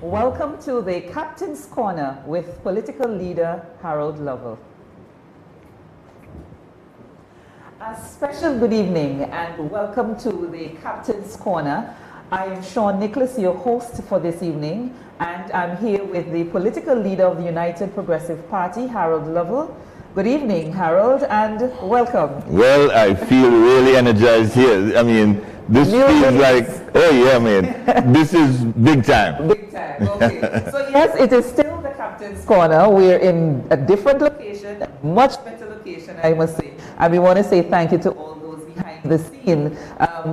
Welcome to the Captain's Corner with political leader Harold Lovell. A special good evening and welcome to the Captain's Corner. I am Sean Nicholas, your host for this evening, and I'm here with the political leader of the United Progressive Party, Harold Lovell. Good evening, Harold, and welcome. Well, I feel really energized here. I mean, this feels like, oh yeah, man, this is big time. Big time, okay. So yes, it is still the Captain's Corner. We're in a different location, a much better location, I must say. And we want to say thank you to all those behind the scene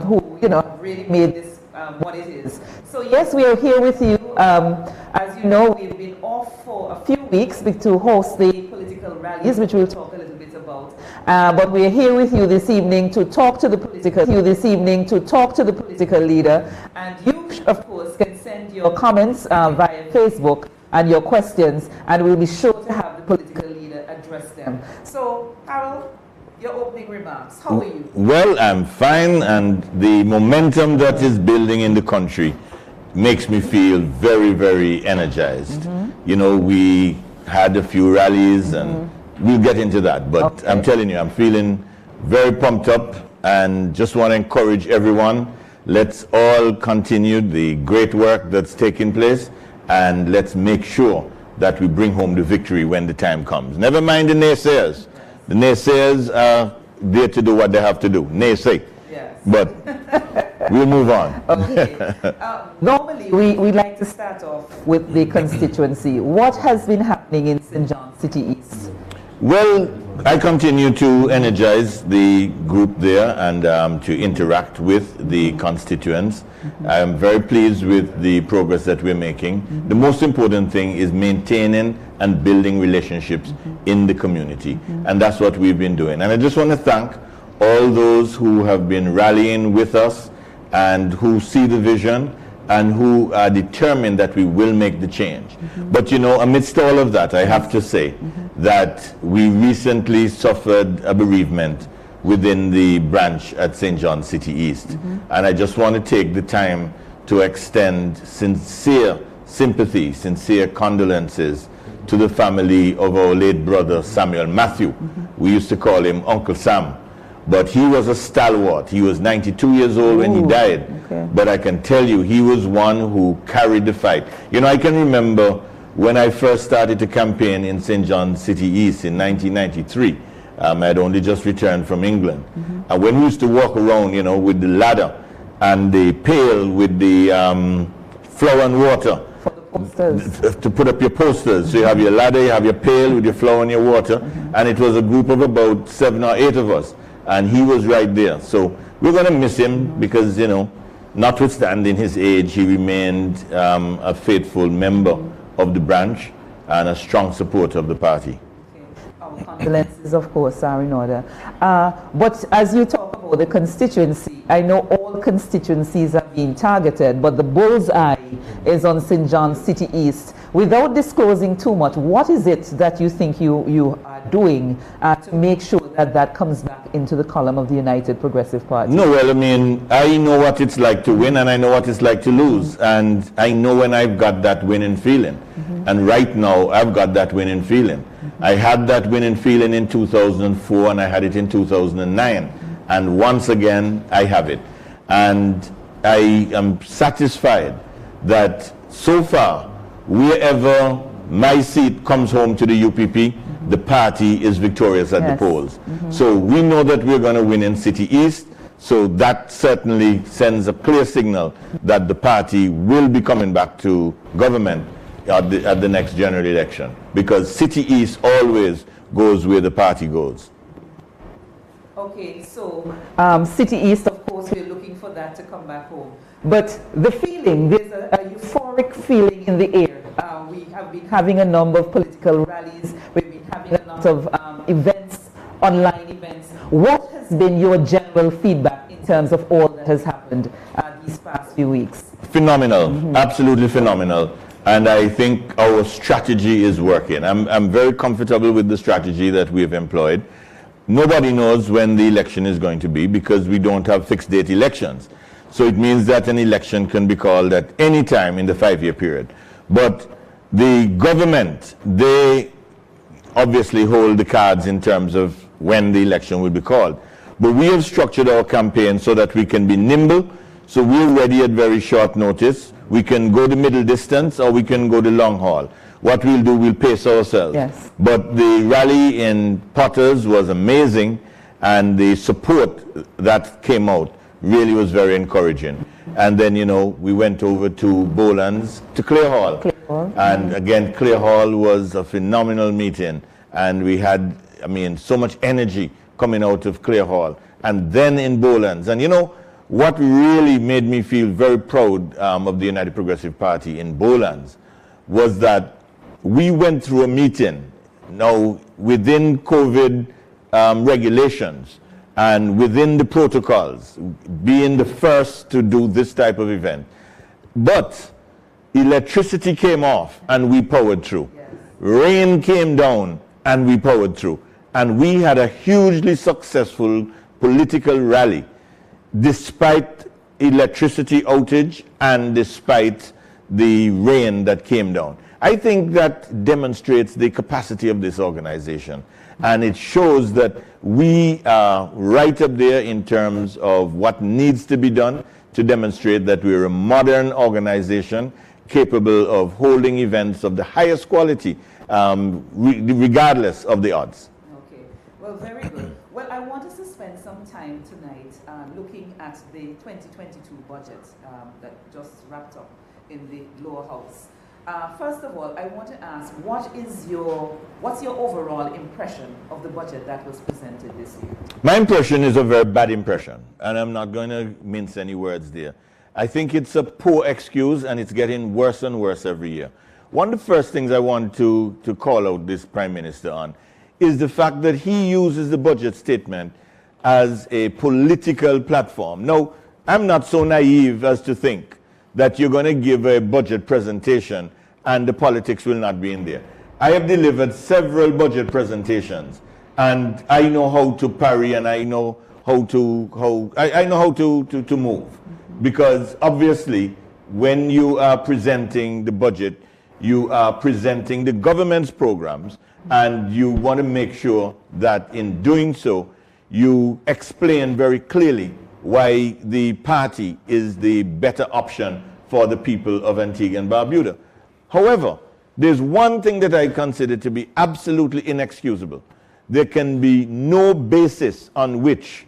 who, have really made this what it is. So yes, we are here with you. As you know, we've been off for a few weeks to host the political rallies, which we'll talk a little bit about. But we are here with you this evening to talk to the political leader. And you, of course, can send your comments via Facebook and your questions, and we'll be sure to have the political leader address them. So, Harold, your opening remarks. How are you? Well, I'm fine, and the momentum that is building in the country makes me feel very, very energized. Mm-hmm. We had a few rallies, and we'll get into that. But okay. I'm telling you, I'm feeling very pumped up, and just want to encourage everyone. Let's all continue the great work that's taking place, and let's make sure that we bring home the victory when the time comes. Never mind the naysayers. The naysayers are there to do what they have to do. Naysay. Yes. But we'll move on. Okay. Normally, we like to start off with the constituency. What has been happening in St. John City East? Well, I continue to energize the group there and to interact with the constituents. I am very pleased with the progress that we're making. The most important thing is maintaining and building relationships in the community. And that's what we've been doing. And I just want to thank all those who have been rallying with us and who see the vision and who are determined that we will make the change. But amidst all of that, I have to say that we recently suffered a bereavement within the branch at St. John City East. And I just want to take the time to extend sincere sympathy, sincere condolences to the family of our late brother Samuel Matthew. We used to call him Uncle Sam. But he was a stalwart. He was 92 years old when he died. Okay. But I can tell you, he was one who carried the fight. I can remember when I first started to campaign in St. John City East in 1993. I had only just returned from England. And when we used to walk around, with the ladder and the pail with the flour and water, to put up your posters. So you have your ladder, you have your pail with your flour and your water, and it was a group of about 7 or 8 of us. And he was right there. So we're going to miss him because, notwithstanding his age, he remained a faithful member of the branch and a strong supporter of the party. Okay. Our condolences, of course, are in order. But as you talk about the constituency, I know all constituencies are being targeted, but the bullseye is on St. John City East. Without disclosing too much, what is it that you think you are doing to make sure that comes back into the column of the United Progressive Party? No, well, I know what it's like to win and I know what it's like to lose. And I know when I've got that winning feeling. And right now, I've got that winning feeling. I had that winning feeling in 2004 and I had it in 2009. And once again, I have it. And I am satisfied that so far, wherever my seat comes home to the UPP, the party is victorious at the polls. So we know that we're going to win in City East. So that certainly sends a clear signal that the party will be coming back to government at the next general election. Because City East always goes where the party goes. Okay, so City East, of course, we're looking for that to come back home. But the feeling, there's a euphoric feeling in the air. We have been having a number of political rallies. We've been having a lot of events, online events. What has been your general feedback in terms of all that has happened these past few weeks? Phenomenal, absolutely phenomenal. And I think our strategy is working. I'm very comfortable with the strategy that we have employed. Nobody knows when the election is going to be because we don't have fixed date elections. So it means that an election can be called at any time in the 5-year period. But the government, they obviously hold the cards in terms of when the election will be called. But we have structured our campaign so that we can be nimble, so we're ready at very short notice. We can go the middle distance or we can go the long haul. What we'll do, we'll pace ourselves. Yes. But the rally in Potters was amazing, and the support that came out really was very encouraging. And then, you know, we went over to Boland's, to Clear Hall. And again, Clear Hall was a phenomenal meeting. And we had, I mean, so much energy coming out of Clear Hall. And then in Boland's. And you know, what really made me feel very proud of the United Progressive Party in Boland's was that we went through a meeting, now within COVID regulations and within the protocols, being the first to do this type of event. But electricity came off and we powered through. Yes. Rain came down and we powered through. And we had a hugely successful political rally despite electricity outage and despite the rain that came down. I think that demonstrates the capacity of this organization, and it shows that we are right up there in terms of what needs to be done to demonstrate that we're a modern organization capable of holding events of the highest quality, regardless of the odds. Okay, well, very good. Well, I want us to spend some time tonight looking at the 2022 budget that just wrapped up in the lower house. First of all, I want to ask, what's your overall impression of the budget that was presented this year? My impression is a very bad impression, and I'm not going to mince any words there. I think it's a poor excuse, and it's getting worse and worse every year. One of the first things I want to call out this Prime Minister on is the fact that he uses the budget statement as a political platform. Now, I'm not so naive as to think that you're going to give a budget presentation and the politics will not be in there. I have delivered several budget presentations, and I know how to parry, and I know how to move. Because obviously, when you are presenting the budget, you are presenting the government's programs, and you want to make sure that in doing so, you explain very clearly why the party is the better option for the people of Antigua and Barbuda. However, there's one thing that I consider to be absolutely inexcusable. There can be no basis on which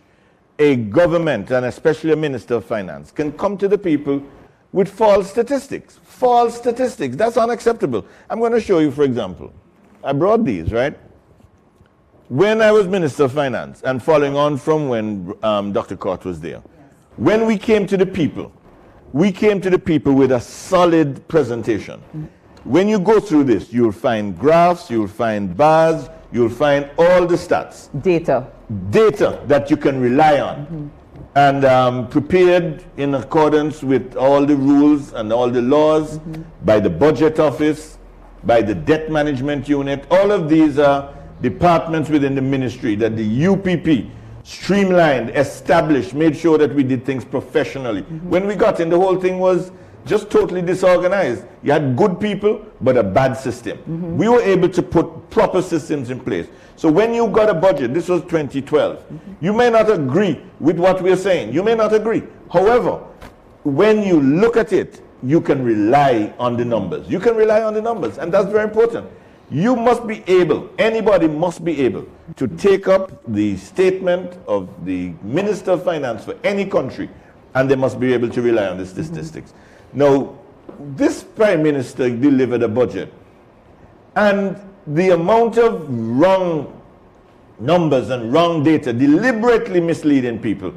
a government, and especially a Minister of Finance, can come to the people with false statistics. False statistics, that's unacceptable. I'm going to show you, for example. I brought these, right? When I was Minister of Finance, and following on from when Dr. Cort was there, when we came to the people with a solid presentation. When you go through this, you'll find graphs, you'll find bars, you'll find all the stats. Data that you can rely on. And prepared in accordance with all the rules and all the laws by the Budget Office, by the Debt Management Unit. All of these are departments within the ministry that the UPP streamlined, established, made sure that we did things professionally. When we got in, the whole thing was just totally disorganized. You had good people, but a bad system. We were able to put proper systems in place. So when you got a budget, this was 2012, you may not agree with what we're saying. You may not agree. However, when you look at it, you can rely on the numbers. You can rely on the numbers, and that's very important. You must be able, anybody must be able to take up the statement of the Minister of Finance for any country, and they must be able to rely on the statistics. Now, this Prime Minister delivered a budget, and the amount of wrong numbers and wrong data, deliberately misleading people,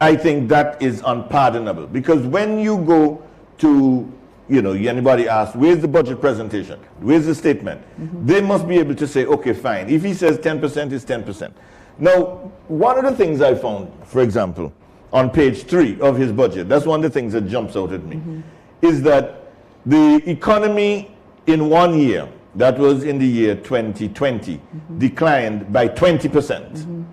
I think that is unpardonable. Because when you go to, you know, anybody asks, where's the budget presentation? Where's the statement? They must be able to say, okay, fine. If he says 10%, it's 10%. Now, one of the things I found, for example, on page 3 of his budget, that's one of the things that jumps out at me, is that the economy in 1 year, that was in the year 2020, declined by 20%.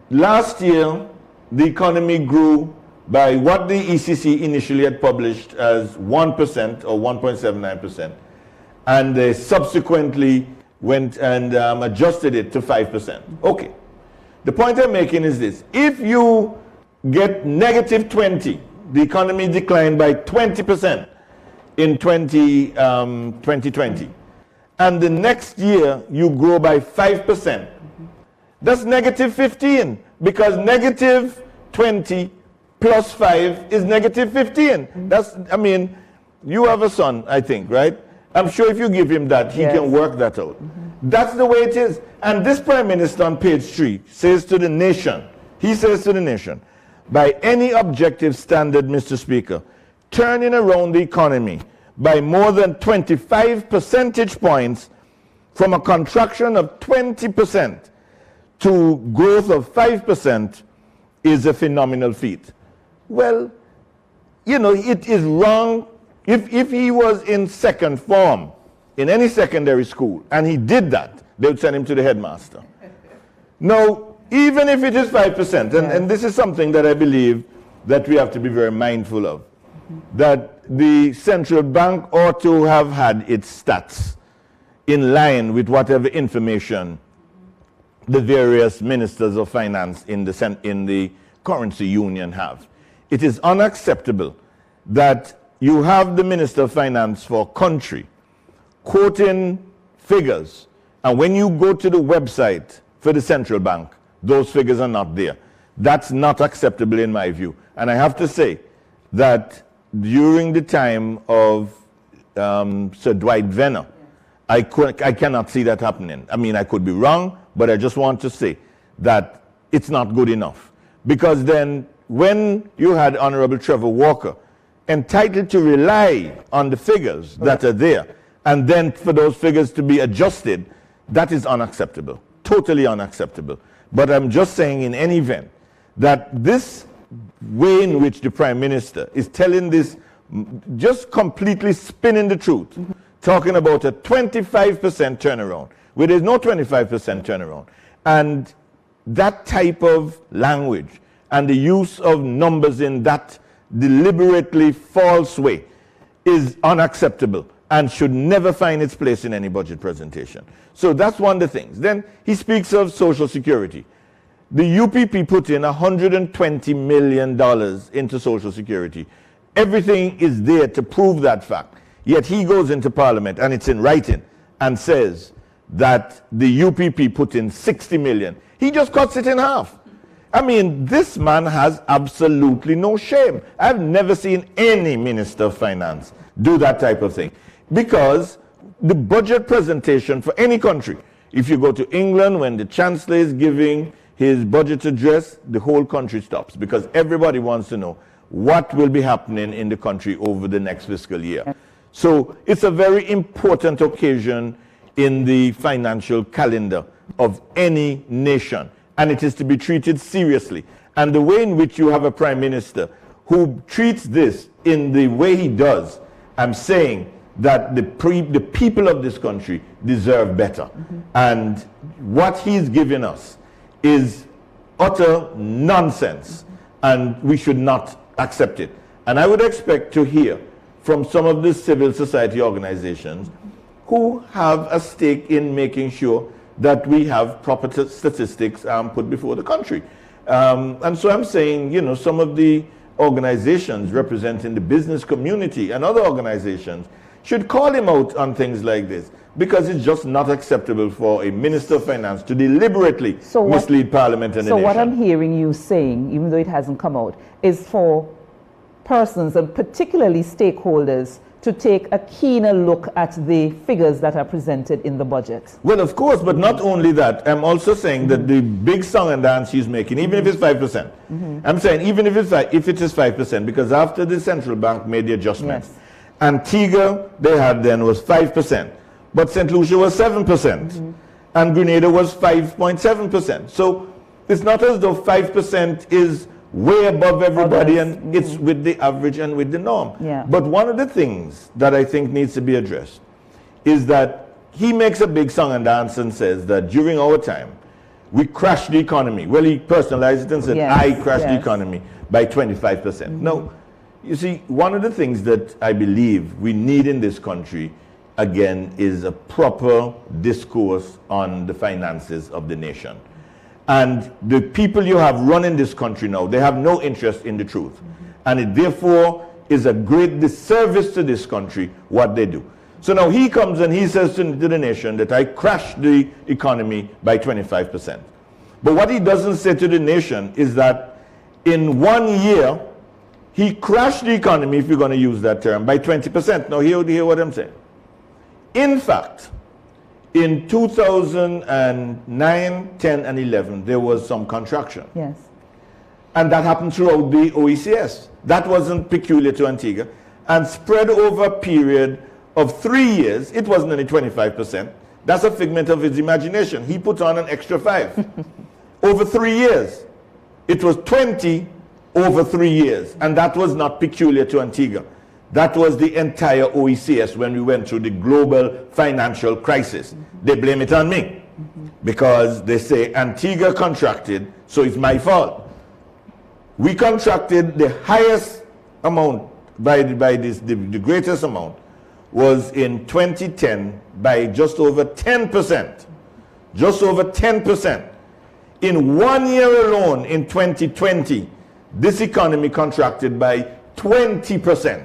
Last year, the economy grew by what the ECC initially had published as 1% or 1.79%, and they subsequently went and adjusted it to 5%. Okay. The point I'm making is this. If you get negative 20, the economy declined by 20% in 2020, and the next year you grow by 5%, that's negative 15, because negative 20 plus 5 is negative 15. That's, I mean, you have a son, I think, right? I'm sure if you give him that, he can work that out. That's the way it is. And this Prime Minister on page 3 says to the nation, he says to the nation, by any objective standard, Mr. Speaker, turning around the economy by more than 25 percentage points from a contraction of 20% to growth of 5% is a phenomenal feat. Well, you know, it is wrong. If he was in second form in any secondary school and he did that, they would send him to the headmaster. Now, even if it is 5%, and this is something that I believe that we have to be very mindful of, that the central bank ought to have had its stats in line with whatever information the various ministers of finance in the currency union have. It is unacceptable that you have the Minister of Finance for a country quoting figures, and when you go to the website for the central bank, those figures are not there. That's not acceptable in my view. And I have to say that during the time of Sir Dwight Venner, I cannot see that happening. I mean, I could be wrong, but I just want to say that it's not good enough. Because then when you had Honorable Trevor Walker entitled to rely on the figures that are there, and then for those figures to be adjusted, that is unacceptable, totally unacceptable. But I'm just saying in any event that this way in which the Prime Minister is telling this, just completely spinning the truth, talking about a 25% turnaround, where there's no 25% turnaround. And that type of language and the use of numbers in that deliberately false way is unacceptable and should never find its place in any budget presentation. So that's one of the things. Then he speaks of Social Security. The UPP put in $120 million into Social Security. Everything is there to prove that fact. Yet he goes into Parliament, and it's in writing, and says that the UPP put in 60 million. He just cuts it in half. I mean, this man has absolutely no shame. I've never seen any Minister of Finance do that type of thing. Because the budget presentation for any country, if you go to England, when the Chancellor is giving his budget address, the whole country stops, because everybody wants to know what will be happening in the country over the next fiscal year. So it's a very important occasion in the financial calendar of any nation, and it is to be treated seriously. And the way in which you have a Prime Minister who treats this in the way he does, I'm saying that the people of this country deserve better. And what he's giving us is utter nonsense, and we should not accept it. And I would expect to hear from some of the civil society organizations who have a stake in making sure that we have proper statistics put before the country. And so I'm saying, you know, some of the organizations representing the business community and other organizations should call him out on things like this, because it's just not acceptable for a Minister of Finance to deliberately mislead Parliament and the nation. So what I'm hearing you saying, even though it hasn't come out, is for persons and particularly stakeholders to take a keener look at the figures that are presented in the budget. Well, of course, but not only that. I'm also saying that the big song and dance he's making, even if it's 5%, I'm saying even if it is 5%, because after the central bank made the adjustments, Antigua they had then was 5%, but St. Lucia was 7%, and Grenada was 5.7%. So it's not as though 5% is way above everybody, and it's with the average and with the norm. But one of the things that I think needs to be addressed is that he makes a big song and dance and says that during our time, we crashed the economy. Well, he personalized it and said, I crashed the economy. by 25%. No. You see, one of the things that I believe we need in this country, again, is a proper discourse on the finances of the nation. And the people you have running this country now, they have no interest in the truth. And it therefore is a great disservice to this country what they do. So now he comes and he says to the nation that I crashed the economy by 25%. But what he doesn't say to the nation is that in 1 year, he crashed the economy, if you're going to use that term, by 20%. Now hear what I'm saying. In fact, in 2009, 10, and 11, there was some contraction. Yes. And that happened throughout the OECS. That wasn't peculiar to Antigua. And spread over a period of 3 years, it wasn't only 25%. That's a figment of his imagination. He put on an extra 5. Over 3 years, it was 20 over 3 years. And that was not peculiar to Antigua. That was the entire OECS when we went through the global financial crisis. They blame it on me because they say Antigua contracted, so it's my fault. We contracted the highest amount the greatest amount was in 2010 by just over 10%. Just over 10%. In 1 year alone, in 2020, this economy contracted by 20%.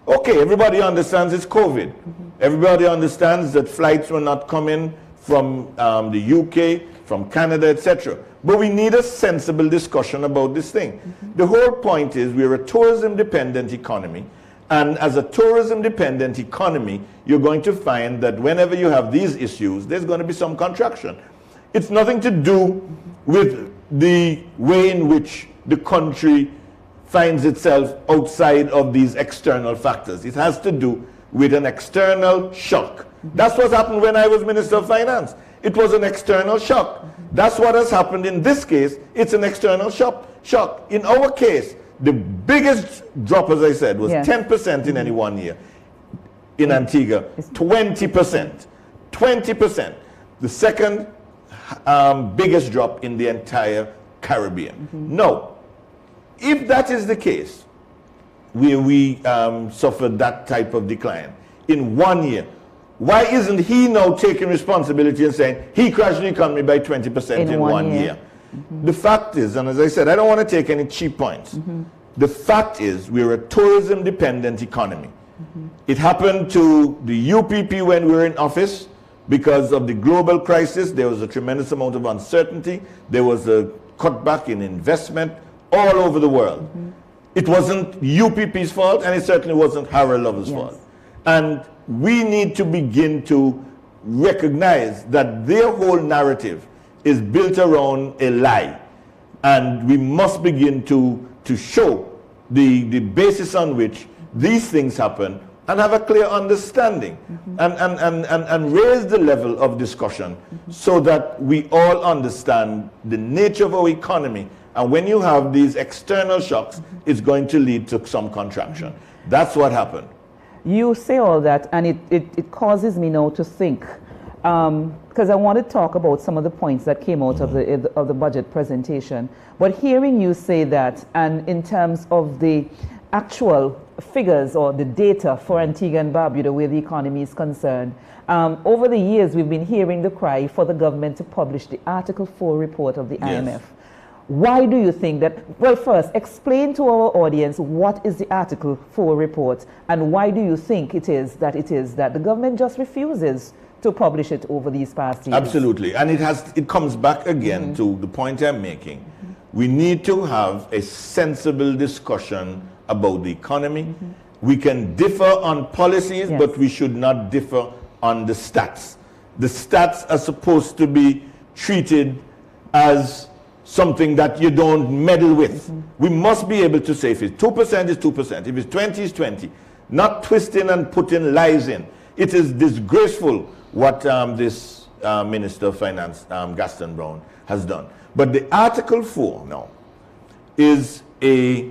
Okay, everybody understands it's COVID. Everybody understands that flights were not coming from the UK, from Canada, etc. But we need a sensible discussion about this thing. The whole point is we're a tourism-dependent economy. And as a tourism-dependent economy, you're going to find that whenever you have these issues, there's going to be some contraction. It's nothing to do with the way in which the country finds itself outside of these external factors. It has to do with an external shock. That's what happened when I was Minister of Finance. It was an external shock. That's what has happened in this case. It's an external shock. In our case, the biggest drop, as I said, was 10% in any 1 year. In Antigua, 20%. 20%. The second biggest drop in the entire Caribbean. No. If that is the case, where we suffered that type of decline in 1 year, why isn't he now taking responsibility and saying he crashed the economy by 20% in 1 year? The fact is, and as I said, I don't want to take any cheap points. The fact is we're a tourism-dependent economy. It happened to the UPP when we were in office because of the global crisis. There was a tremendous amount of uncertainty. There was a cutback in investment all over the world. It wasn't UPP's fault, and it certainly wasn't Harold Lover's fault. And we need to begin to recognize that their whole narrative is built around a lie. And we must begin to show the basis on which these things happen and have a clear understanding and raise the level of discussion so that we all understand the nature of our economy. And when you have these external shocks, it's going to lead to some contraction. That's what happened. You say all that, and it causes me now to think, because I want to talk about some of the points that came out of the budget presentation. But hearing you say that, and in terms of the actual figures or the data for Antigua and Barbuda where the economy is concerned, over the years we've been hearing the cry for the government to publish the Article 4 report of the IMF. Why do you think that? Well, first, explain to our audience what is the Article 4 report, and why do you think it is that the government just refuses to publish it over these past years? Absolutely, and it comes back again to the point I'm making. We need to have a sensible discussion about the economy. We can differ on policies, but we should not differ on the stats. The stats are supposed to be treated as something that you don't meddle with. We must be able to say if it's 2%, it's 2%. If it's 20, it's 20. Not twisting and putting lies in. It is disgraceful what this Minister of Finance, Gaston Brown, has done. But the Article 4 now is a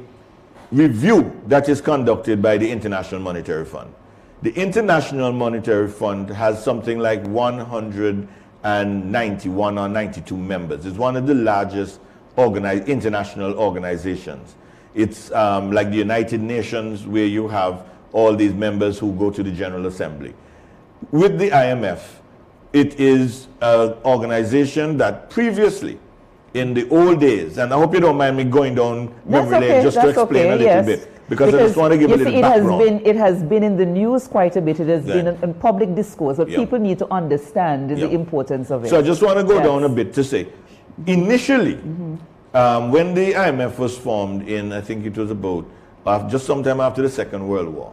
review that is conducted by the International Monetary Fund. The International Monetary Fund has something like 191 or 92 members. It's one of the largest international organizations. It's like the United Nations, where you have all these members who go to the General Assembly. With the IMF, it is an organization that previously, in the old days, and I hope you don't mind me going down memory lane just to explain a little bit, because I just want to give a little background. It has been in the news quite a bit. It has been in public discourse, but people need to understand the importance of it. So I just want to go down a bit to say, initially, when the IMF was formed in, I think it was about just sometime after the Second World War,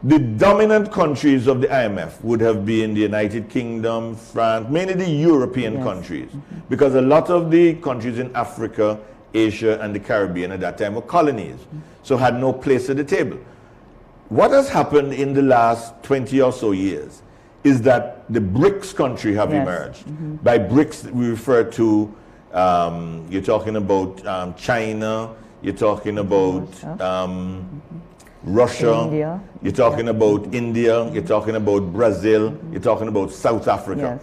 the dominant countries of the IMF would have been the United Kingdom, France, mainly the European countries, because a lot of the countries in Africa, Asia, and the Caribbean at that time were colonies, so had no place at the table. What has happened in the last 20 or so years is that the BRICS country have emerged. By BRICS, we refer to, you're talking about China, you're talking about Russia, India. You're talking about India, you're talking about Brazil, you're talking about South Africa.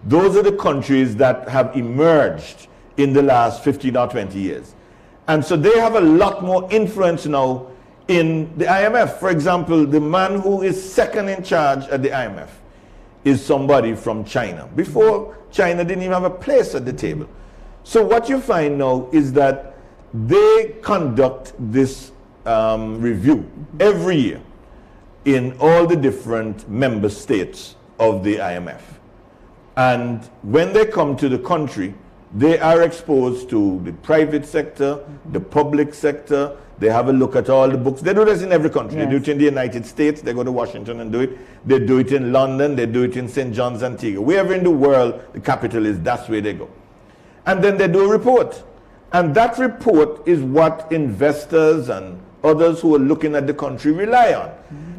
Those are the countries that have emerged in the last 15 or 20 years. And so they have a lot more influence now in the IMF. For example, the man who is second in charge at the IMF is somebody from China. Before, China didn't even have a place at the table. So what you find now is that they conduct this review every year in all the different member states of the IMF. And when they come to the country, they are exposed to the private sector, the public sector. They have a look at all the books. They do this in every country. They do it in the United States. They go to Washington and do it. They do it in London. They do it in St. John's, Antigua. Wherever in the world the capital is, that's where they go. And then they do a report. And that report is what investors and others who are looking at the country rely on,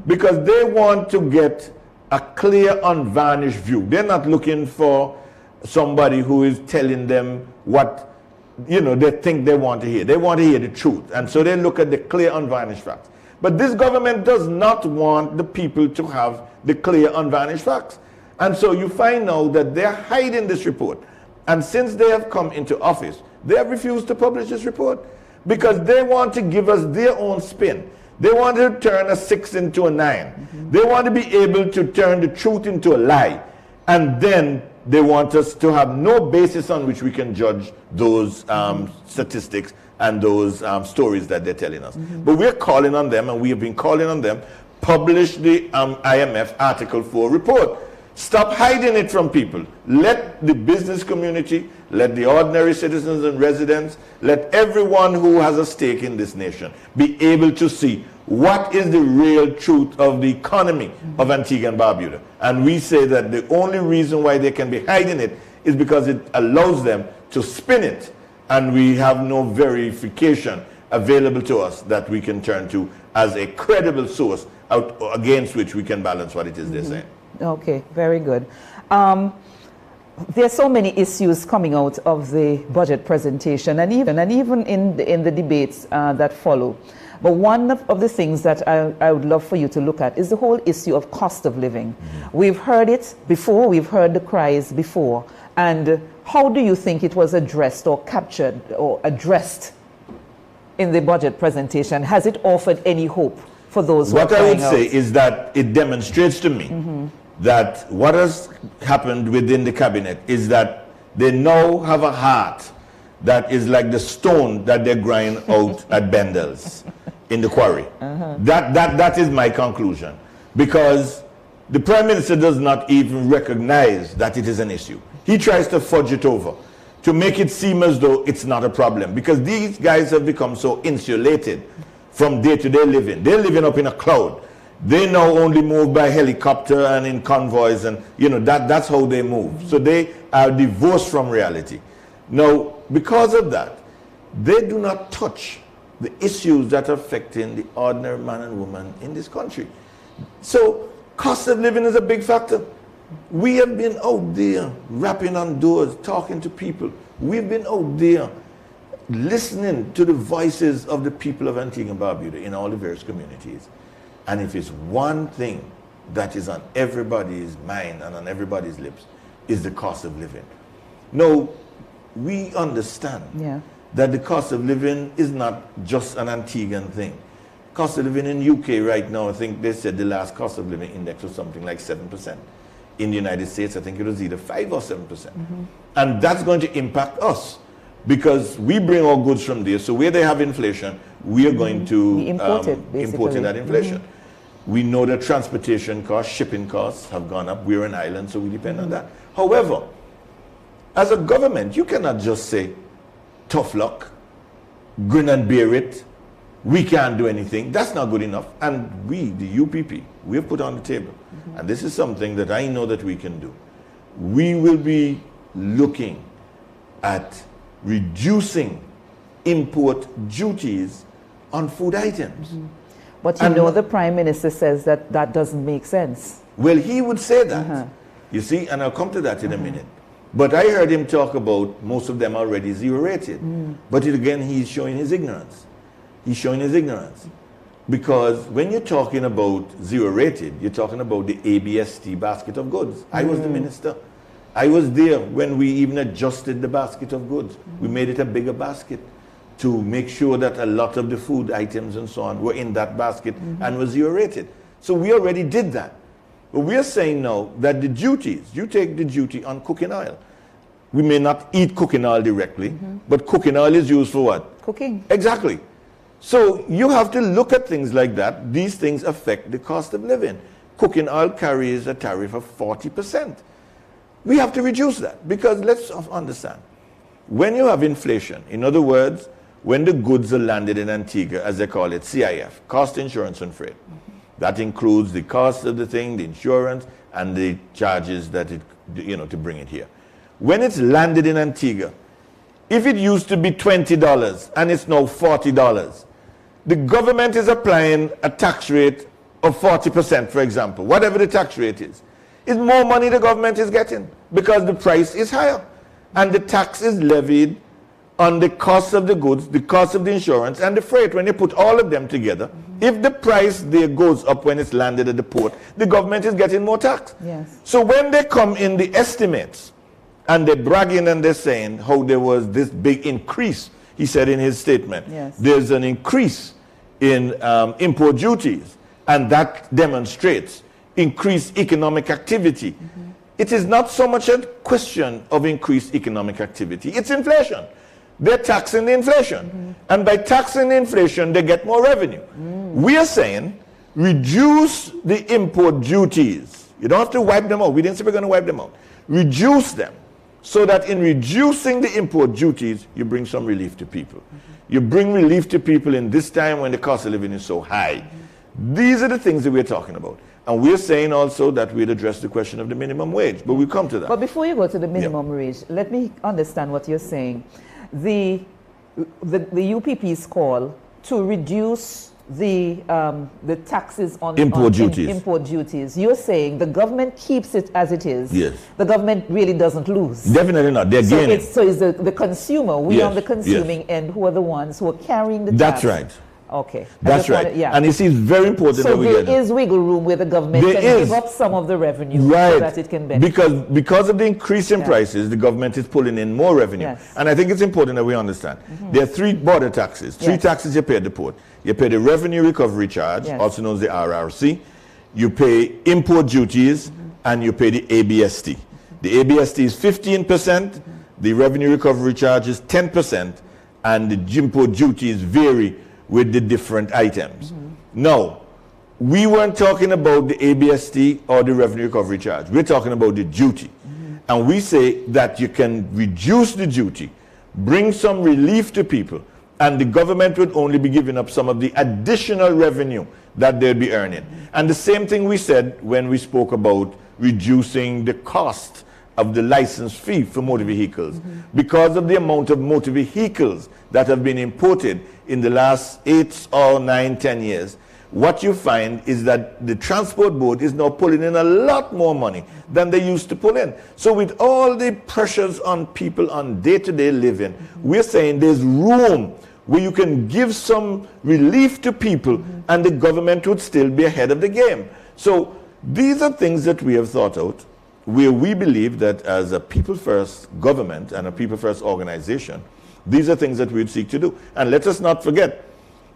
because they want to get a clear, unvarnished view. They're not looking for somebody who is telling them what they think they want to hear. They want to hear the truth, and so they look at the clear, unvarnished facts. But this government does not want the people to have the clear, unvarnished facts, and so you find now that they're hiding this report. And since they have come into office, they have refused to publish this report, because they want to give us their own spin. They want to turn a 6 into a 9. They want to be able to turn the truth into a lie. And then they want us to have no basis on which we can judge those statistics and those stories that they're telling us. But we're calling on them, and we have been calling on them, publish the IMF Article 4 report. Stop hiding it from people. Let the business community, let the ordinary citizens and residents, let everyone who has a stake in this nation be able to see what is the real truth of the economy of Antigua and Barbuda. And we say that the only reason why they can be hiding it is because it allows them to spin it, and we have no verification available to us that we can turn to as a credible source out against which we can balance what it is they're saying. Okay, very good. There are so many issues coming out of the budget presentation, and even in the debates that follow. But one of the things that I would love for you to look at is the whole issue of cost of living. We've heard it before, we've heard the cries before. And how do you think it was addressed or captured or addressed in the budget presentation? Has it offered any hope for those who are crying out? What I would say is that it demonstrates to me that what has happened within the cabinet is that they now have a heart that is like the stone that they grind out at Bendel's in the quarry. That is my conclusion, because the Prime Minister does not even recognize that it is an issue. He tries to fudge it over to make it seem as though it's not a problem, because these guys have become so insulated from day-to-day living. They're living up in a cloud. They now only move by helicopter and in convoys, and that's how they move. So they are divorced from reality. Now, because of that, they do not touch the issues that are affecting the ordinary man and woman in this country. So cost of living is a big factor. We have been out there rapping on doors, talking to people. We've been out there listening to the voices of the people of Antigua and Barbuda in all the various communities. And if it's one thing that is on everybody's mind and on everybody's lips, is the cost of living. Now, we understand Yeah. that the cost of living is not just an Antiguan thing. Cost of living in UK right now, I think they said the last cost of living index was something like 7%. In the United States, I think it was either 5 or 7%. And that's going to impact us because we bring our goods from there. So where they have inflation, we are going to We import it, basically. import that inflation. We know that transportation costs, shipping costs have gone up. We're an island, so we depend on that. However, as a government, you cannot just say, tough luck, grin and bear it, we can't do anything. That's not good enough. And we, the UPP, we have put on the table, and this is something that I know that we can do. We will be looking at reducing import duties on food items. But you know the Prime Minister says that that doesn't make sense. Well, he would say that. You see, and I'll come to that in a minute. But I heard him talk about most of them already zero rated. But again, he's showing his ignorance. He's showing his ignorance. Because when you're talking about zero rated, you're talking about the ABST basket of goods. I was the minister. I was there when we even adjusted the basket of goods. We made it a bigger basket to make sure that a lot of the food items and so on were in that basket and were zero rated. So we already did that. But we are saying now that the duties, you take the duty on cooking oil. We may not eat cooking oil directly, but cooking oil is used for what? Cooking. Exactly. So you have to look at things like that. These things affect the cost of living. Cooking oil carries a tariff of 40%. We have to reduce that because let's understand. When you have inflation, in other words, when the goods are landed in Antigua, as they call it, CIF, cost, insurance, and freight. That includes the cost of the thing, the insurance, and the charges that it, to bring it here. When it's landed in Antigua, if it used to be $20 and it's now $40, the government is applying a tax rate of 40%, for example, whatever the tax rate is. It's more money the government is getting because the price is higher. And the tax is levied on the cost of the goods, the cost of the insurance, and the freight. When you put all of them together, if the price there goes up when it's landed at the port, the government is getting more tax. Yes. So when they come in the estimates, and they're bragging and they're saying how there was this big increase, he said in his statement, yes, there's an increase in import duties, and that demonstrates increased economic activity. It is not so much a question of increased economic activity, it's inflation. They're taxing the inflation. And by taxing the inflation, they get more revenue. We are saying, reduce the import duties. You don't have to wipe them out. We didn't say we're going to wipe them out. Reduce them so that in reducing the import duties, you bring some relief to people. You bring relief to people in this time when the cost of living is so high. These are the things that we're talking about. And we're saying also that we'd address the question of the minimum wage, but we'll come to that. But before you go to the minimum wage, let me understand what you're saying. The UPP's call to reduce the taxes on import duties. Import duties. You're saying the government keeps it as it is. Yes. The government really doesn't lose. Definitely not. They're gaining. So it's the consumer. We on the consuming end who are the ones who are carrying the tax. That's right. Okay. That's right. And it is very important that we get it. So there is wiggle room where the government can give up some of the revenue so that it can benefit. Because of the increase in prices, the government is pulling in more revenue. Yes. And I think it's important that we understand. There are three border taxes. Three taxes you pay at the port. You pay the revenue recovery charge, also known as the RRC. You pay import duties, and you pay the ABST. The ABST is 15%, the revenue recovery charge is 10%, and the import duties vary with the different items. Now, we weren't talking about the ABST or the revenue recovery charge. We're talking about the duty. And we say that you can reduce the duty, bring some relief to people, and the government would only be giving up some of the additional revenue that they'd be earning. And the same thing we said when we spoke about reducing the cost of the license fee for motor vehicles. Because of the amount of motor vehicles that have been imported in the last 8 or 9, 10 years, what you find is that the transport board is now pulling in a lot more money than they used to pull in. So with all the pressures on people on day-to-day living, we're saying there's room where you can give some relief to people and the government would still be ahead of the game. So these are things that we have thought out. where we believe that as a people-first government and a people-first organization, these are things that we would seek to do. And let us not forget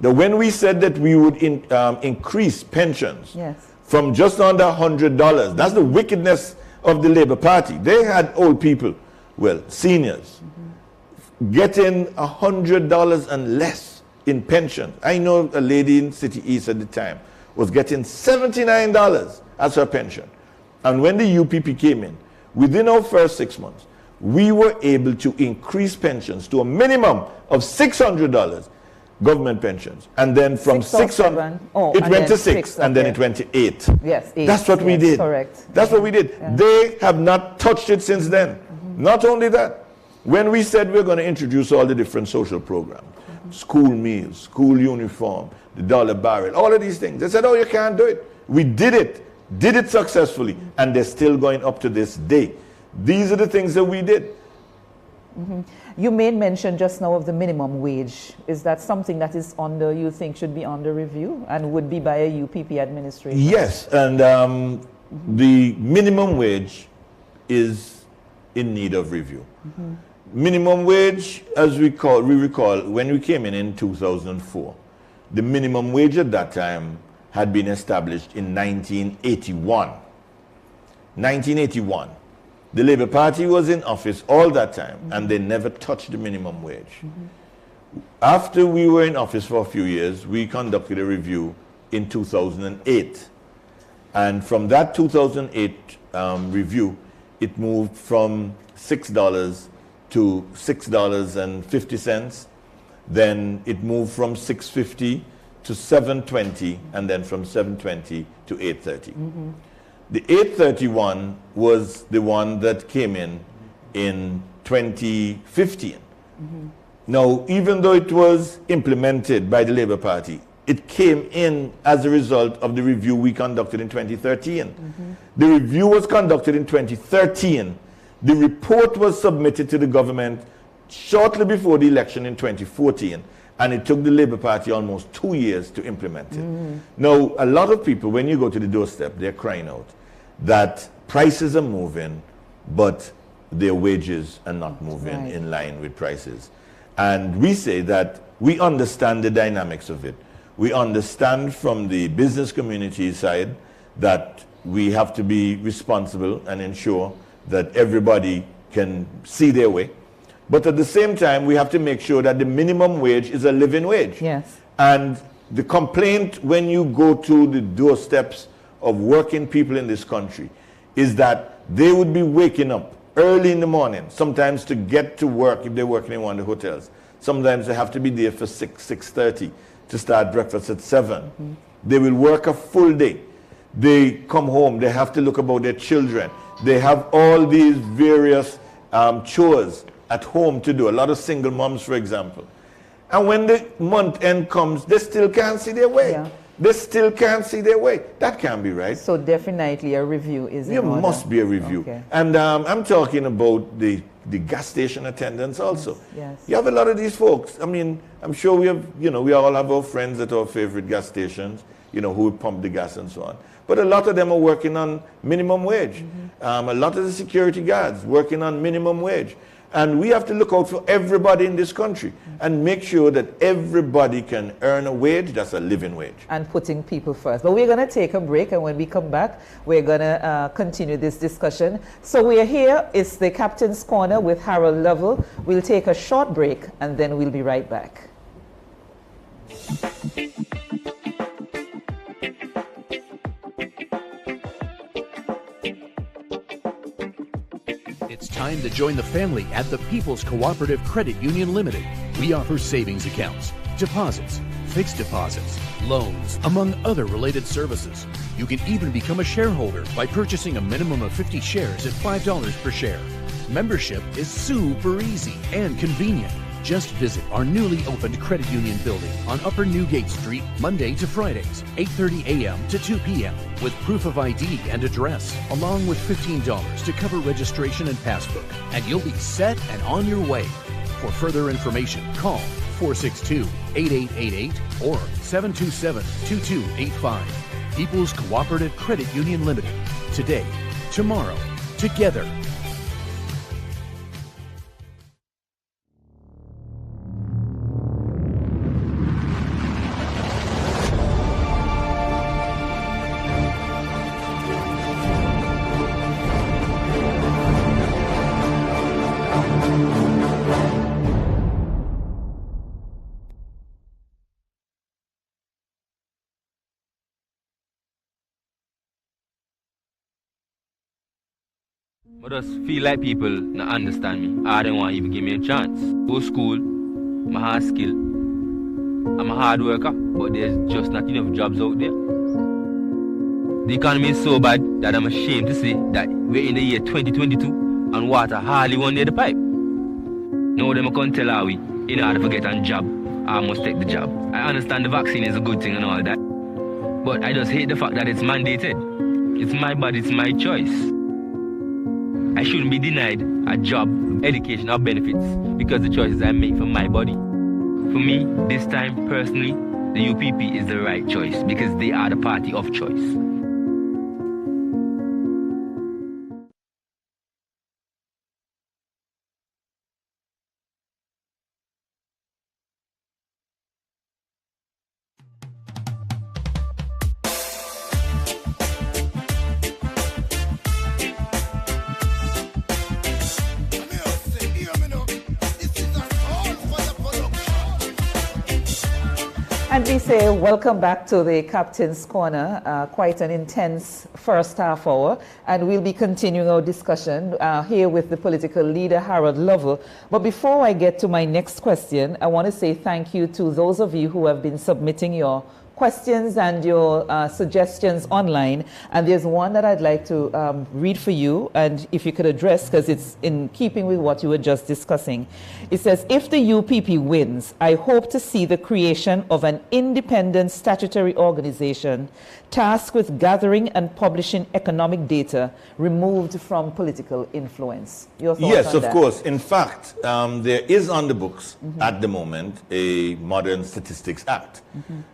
that when we said that we would increase pensions from just under $100, that's the wickedness of the Labour Party. They had old people, well, seniors, getting $100 and less in pension. I know a lady in City East at the time was getting $79 as her pension. And when the UPP came in, within our first 6 months, we were able to increase pensions to a minimum of $600, government pensions. And then from 600, it went to 6, and then it went to 8. Yes, 8. That's what we did. Correct. That's what we did. Yeah. They have not touched it since then. Not only that, when we said we're going to introduce all the different social programs, school meals, school uniform, the dollar barrel, all of these things, they said, oh, you can't do it. We did it successfully, and they're still going up to this day. These are the things that we did. You made mention just now of the minimum wage. Is that something that is under, you think should be under review and would be by a UPP administration? Yes, and the minimum wage is in need of review. Minimum wage, as we recall, when we came in 2004, the minimum wage at that time had been established in 1981. 1981. The Labour Party was in office all that time, and they never touched the minimum wage. After we were in office for a few years, we conducted a review in 2008. And from that 2008 review, it moved from $6 to $6.50. Then it moved from $6.50 to $7.20, and then from $7.20 to $8.30. The 831 was the one that came in 2015. Now, even though it was implemented by the Labour Party, it came in as a result of the review we conducted in 2013. The review was conducted in 2013. The report was submitted to the government shortly before the election in 2014. And it took the Labour Party almost 2 years to implement it. Now, a lot of people, when you go to the doorstep, they're crying out that prices are moving, but their wages are not moving in line with prices. And we say that we understand the dynamics of it. We understand from the business community side that we have to be responsible and ensure that everybody can see their way. But at the same time, we have to make sure that the minimum wage is a living wage. Yes. And the complaint when you go to the doorsteps of working people in this country is that they would be waking up early in the morning, sometimes to get to work if they're working in one of the hotels. Sometimes they have to be there for 6:30 to start breakfast at 7. They will work a full day. They come home, they have to look about their children. They have all these various chores at home to do, a lot of single moms, for example. And when the month end comes, they still can't see their way. They still can't see their way. That can't be right. So definitely a review is in order. There must be a review. And I'm talking about the gas station attendants also. You have a lot of these folks. I mean, I'm sure we have, we all have our friends at our favorite gas stations, who would pump the gas and so on. But a lot of them are working on minimum wage. A lot of the security guards working on minimum wage. And we have to look out for everybody in this country and make sure that everybody can earn a wage that's a living wage. And putting people first. But we're going to take a break, and when we come back, we're going to continue this discussion. So we're here. It's the Captain's Corner with Harold Lovell. We'll take a short break, and then we'll be right back. It's time to join the family at the People's Cooperative Credit Union Limited. We offer savings accounts, deposits, fixed deposits, loans, among other related services. You can even become a shareholder by purchasing a minimum of 50 shares at $5 per share. Membership is super easy and convenient. Just visit our newly opened credit union building on Upper Newgate Street, Monday to Fridays, 8:30 a.m. to 2 p.m. with proof of ID and address, along with $15 to cover registration and passbook. And you'll be set and on your way. For further information, call 462-8888 or 727-2285. People's Cooperative Credit Union Limited. Today, tomorrow, together. I just feel like people not understand me. I don't want to even give me a chance. Go school, my hard skill. I'm a hard worker, but there's just not enough jobs out there. The economy is so bad that I'm ashamed to say that we're in the year 2022 and water hardly one near the pipe. Now them can't tell how we, in order to get a job, I must take the job. I understand the vaccine is a good thing and all that, but I just hate the fact that it's mandated. It's my body, it's my choice. I shouldn't be denied a job, education, or benefits because the choices I make for my body. For me, this time, personally, the UPP is the right choice because they are the party of choice. And we say welcome back to the Captain's Corner, quite an intense first half hour, and we'll be continuing our discussion here with the political leader Harold Lovell. But before I get to my next question, I want to say thank you to those of you who have been submitting your questions and your suggestions online, and there's one that I'd like to read for you, and if you could address, because it's in keeping with what you were just discussing. It says, if the UPP wins, I hope to see the creation of an independent statutory organization tasked with gathering and publishing economic data removed from political influence. Your thoughts yes, on of that? course. In fact, there is on the books at the moment a Modern Statistics Act.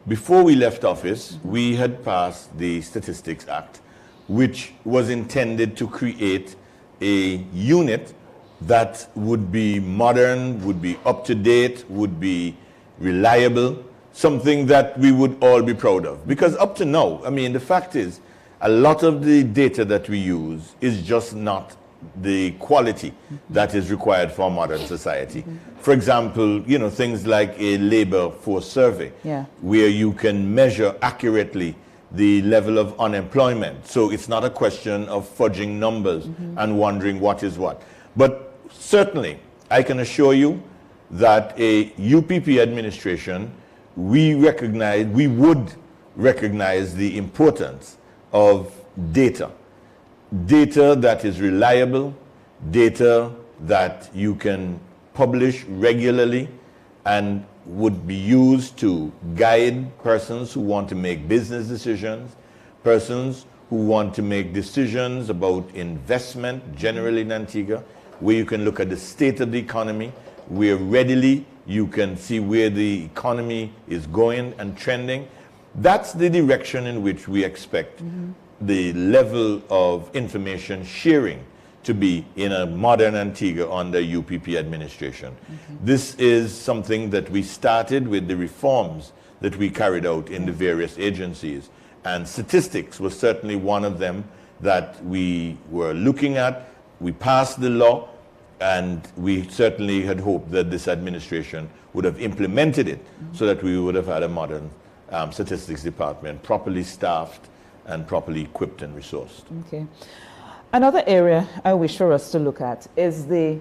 Before we left office, we had passed the Statistics Act, which was intended to create a unit that would be modern, would be up to date, would be reliable, something that we would all be proud of. Because up to now, I mean, the fact is, a lot of the data that we use is just not the quality that is required for a modern society. For example, you know, things like a labor force survey, where you can measure accurately the level of unemployment. So it's not a question of fudging numbers and wondering what is what. But certainly, I can assure you that a UPP administration, we would recognize the importance of data. Data that is reliable, data that you can publish regularly and would be used to guide persons who want to make business decisions, persons who want to make decisions about investment generally in Antigua, where you can look at the state of the economy, where readily you can see where the economy is going and trending. That's the direction in which we expect the level of information sharing to be in a modern Antigua under UPP administration. This is something that we started with the reforms that we carried out in the various agencies. And statistics was certainly one of them that we were looking at. We passed the law, and we certainly had hoped that this administration would have implemented it so that we would have had a modern statistics department, properly staffed and properly equipped and resourced. Okay. Another area I wish for us to look at is the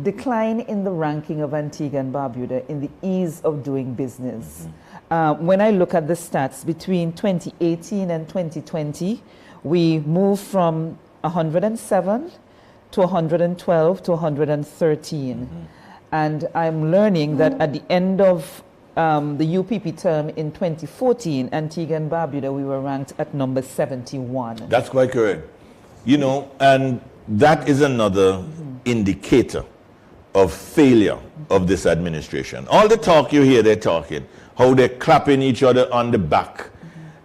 decline in the ranking of Antigua and Barbuda in the ease of doing business. When I look at the stats between 2018 and 2020, we moved from 107 to 112 to 113. And I'm learning that at the end of the UPP term in 2014, Antigua and Barbuda, we were ranked at number 71. That's quite correct. You know, and that is another indicator of failure of this administration. All the talk you hear, they're talking, how they're clapping each other on the back,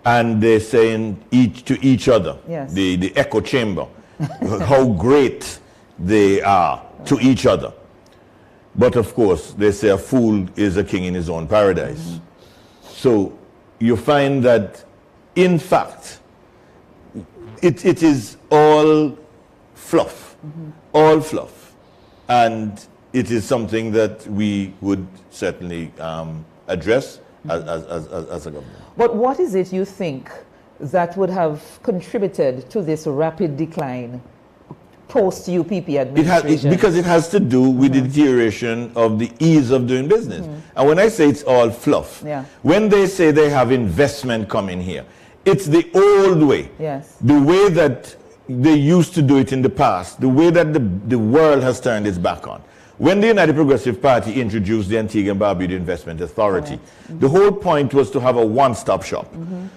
and they're saying to each other, the echo chamber. how great they are to each other. But of course, they say a fool is a king in his own paradise. So you find that, in fact, it is all fluff, all fluff. And it is something that we would certainly address as a government. But what is it you think that would have contributed to this rapid decline post-UPP administration? Because it has to do with the deterioration of the ease of doing business. And when I say it's all fluff, when they say they have investment coming here, it's the old way. Yes. The way that they used to do it in the past, the way that the world has turned its back on. When the United Progressive Party introduced the Antigua and Barbuda Investment Authority, the whole point was to have a one-stop shop.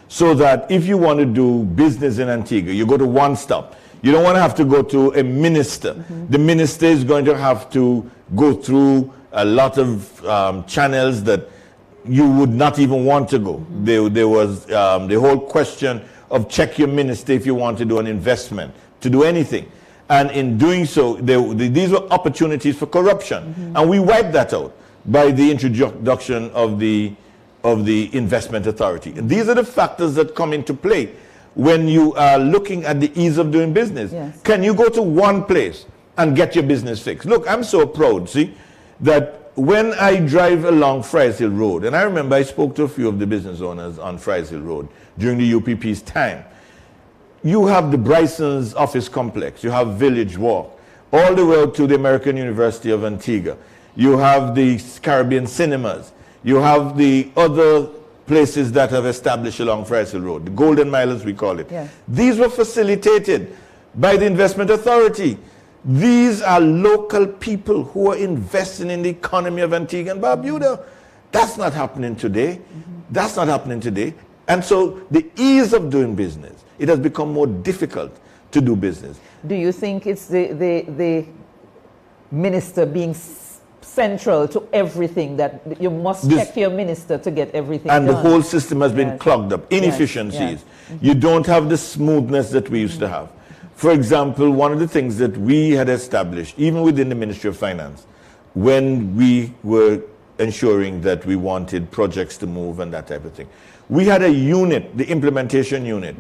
So that if you want to do business in Antigua, you go to one stop. You don't want to have to go to a minister. The minister is going to have to go through a lot of channels that you would not even want to go. There was the whole question of check your minister if you want to do an investment, to do anything. And in doing so, these were opportunities for corruption. And we wiped that out by the introduction of the investment authority. And these are the factors that come into play when you are looking at the ease of doing business. Yes. Can you go to one place and get your business fixed? Look, I'm so proud, see, that when I drive along Fries Hill Road, and I remember I spoke to a few of the business owners on Fries Hill Road during the UPP's time. You have the Bryson's office complex, you have Village Walk, all the way to the American University of Antigua. You have the Caribbean cinemas. You have the other places that have established along Fries Hill Road, the Golden Mile as we call it. Yes. These were facilitated by the Investment Authority. These are local people who are investing in the economy of Antigua and Barbuda. That's not happening today. That's not happening today. And so the ease of doing business, it has become more difficult to do business. Do you think it's the minister being central to everything, that you must check your minister to get everything and done? The whole system has been clogged up. Inefficiencies. You don't have the smoothness that we used to have. For example, one of the things that we had established, even within the Ministry of Finance, when we were ensuring that we wanted projects to move and that type of thing, we had a unit, the implementation unit,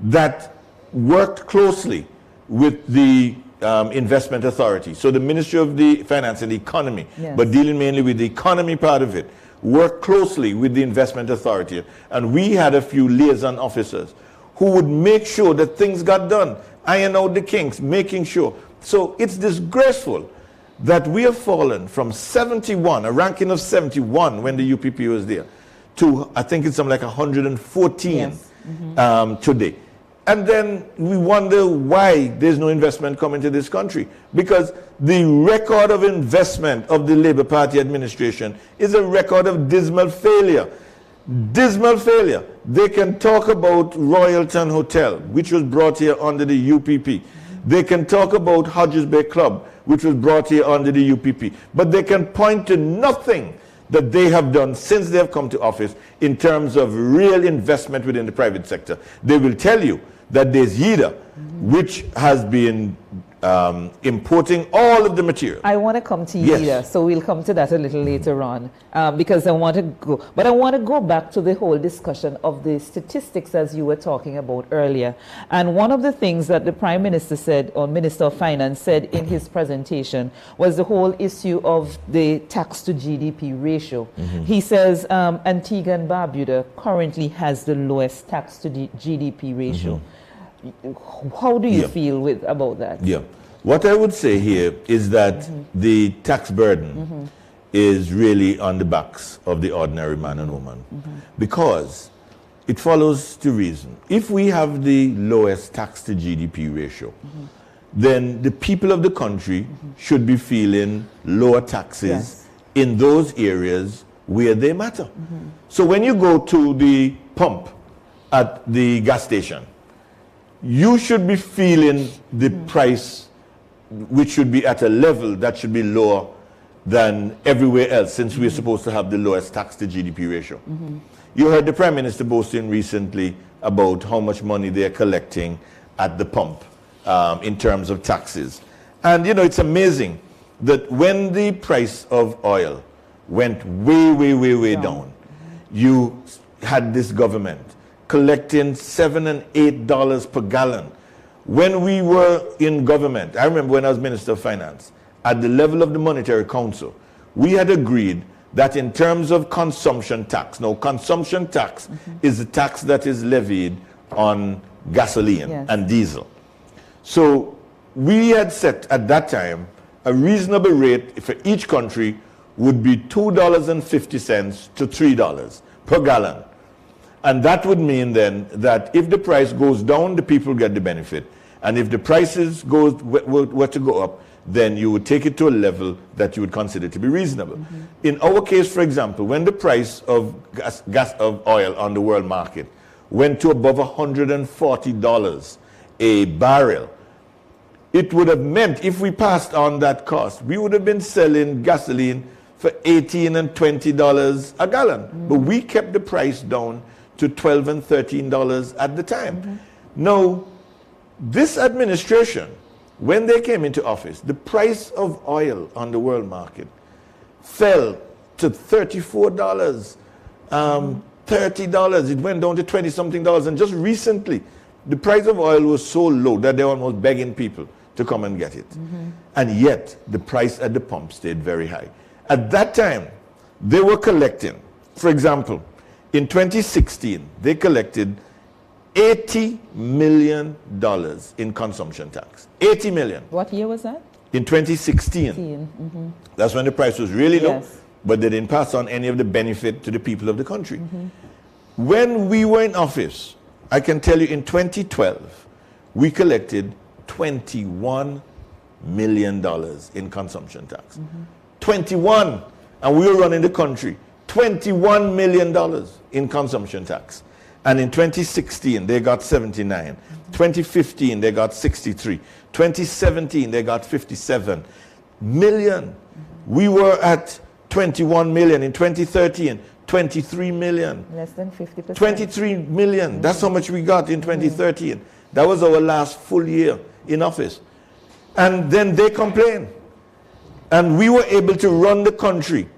that worked closely with the investment authority. So the Ministry of the Finance and the Economy, but dealing mainly with the economy part of it, worked closely with the investment authority. And we had a few liaison officers who would make sure that things got done, iron out the kinks, making sure. So it's disgraceful that we have fallen from 71, a ranking of 71 when the UPP was there, to I think it's something like 114 today. And then we wonder why there's no investment coming to this country. Because the record of investment of the Labour Party administration is a record of dismal failure. Dismal failure. They can talk about Royalton Hotel, which was brought here under the UPP. They can talk about Hodges Bay Club, which was brought here under the UPP. But they can point to nothing that they have done since they have come to office in terms of real investment within the private sector. They will tell you that there's YIDA, which has been importing all of the material. I want to come to YIDA, so we'll come to that a little later on, because I want to go. But I want to go back to the whole discussion of the statistics as you were talking about earlier. And one of the things that the Prime Minister said, or Minister of Finance said in his presentation, was the whole issue of the tax to GDP ratio. He says Antigua and Barbuda currently has the lowest tax to GDP ratio. How do you feel about that? What I would say here is that the tax burden is really on the backs of the ordinary man and woman, because it follows to reason. If we have the lowest tax to GDP ratio, then the people of the country should be feeling lower taxes in those areas where they matter. So when you go to the pump at the gas station, you should be feeling the price, which should be at a level that should be lower than everywhere else, since we're supposed to have the lowest tax to GDP ratio. You heard the Prime Minister boasting recently about how much money they're collecting at the pump in terms of taxes. And you know, it's amazing that when the price of oil went way down, you had this government collecting $7 and $8 per gallon. When we were in government, I remember when I was Minister of Finance, at the level of the Monetary Council, we had agreed that in terms of consumption tax, now consumption tax is a tax that is levied on gasoline and diesel. So we had set at that time a reasonable rate for each country would be $2.50 to $3 per gallon. And that would mean then that if the price goes down, the people get the benefit. And if the prices were to go up, then you would take it to a level that you would consider to be reasonable. In our case, for example, when the price of of oil on the world market went to above $140 a barrel, it would have meant, if we passed on that cost, we would have been selling gasoline for $18 and $20 a gallon. But we kept the price down to $12 and $13 at the time. Now, this administration, when they came into office, the price of oil on the world market fell to $34, $30. It went down to 20-something dollars. And just recently, the price of oil was so low that they were almost begging people to come and get it. And yet, the price at the pump stayed very high. At that time, they were collecting, for example, in 2016, they collected $80 million in consumption tax. 80 million. What year was that? In 2016. That's when the price was really low, but they didn't pass on any of the benefit to the people of the country. When we were in office, I can tell you in 2012, we collected $21 million in consumption tax. 21, and we were running the country. $21 million in consumption tax. And in 2016, they got 79. 2015, they got 63. 2017, they got 57 million. We were at 21 million. In 2013, 23 million. Less than 50%. 23 million. That's how much we got in 2013. That was our last full year in office. And then they complained. And we were able to run the country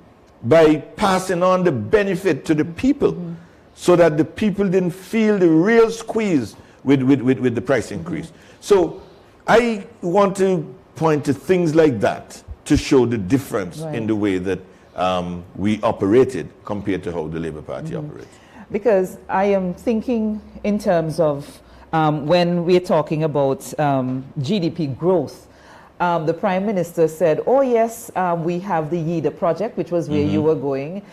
by passing on the benefit to the people so that the people didn't feel the real squeeze with the price increase. So I want to point to things like that to show the difference in the way that we operated compared to how the Labour Party operates. Because I am thinking in terms of when we're talking about GDP growth, the Prime Minister said, oh yes, we have the YIDA project, which was where you were going.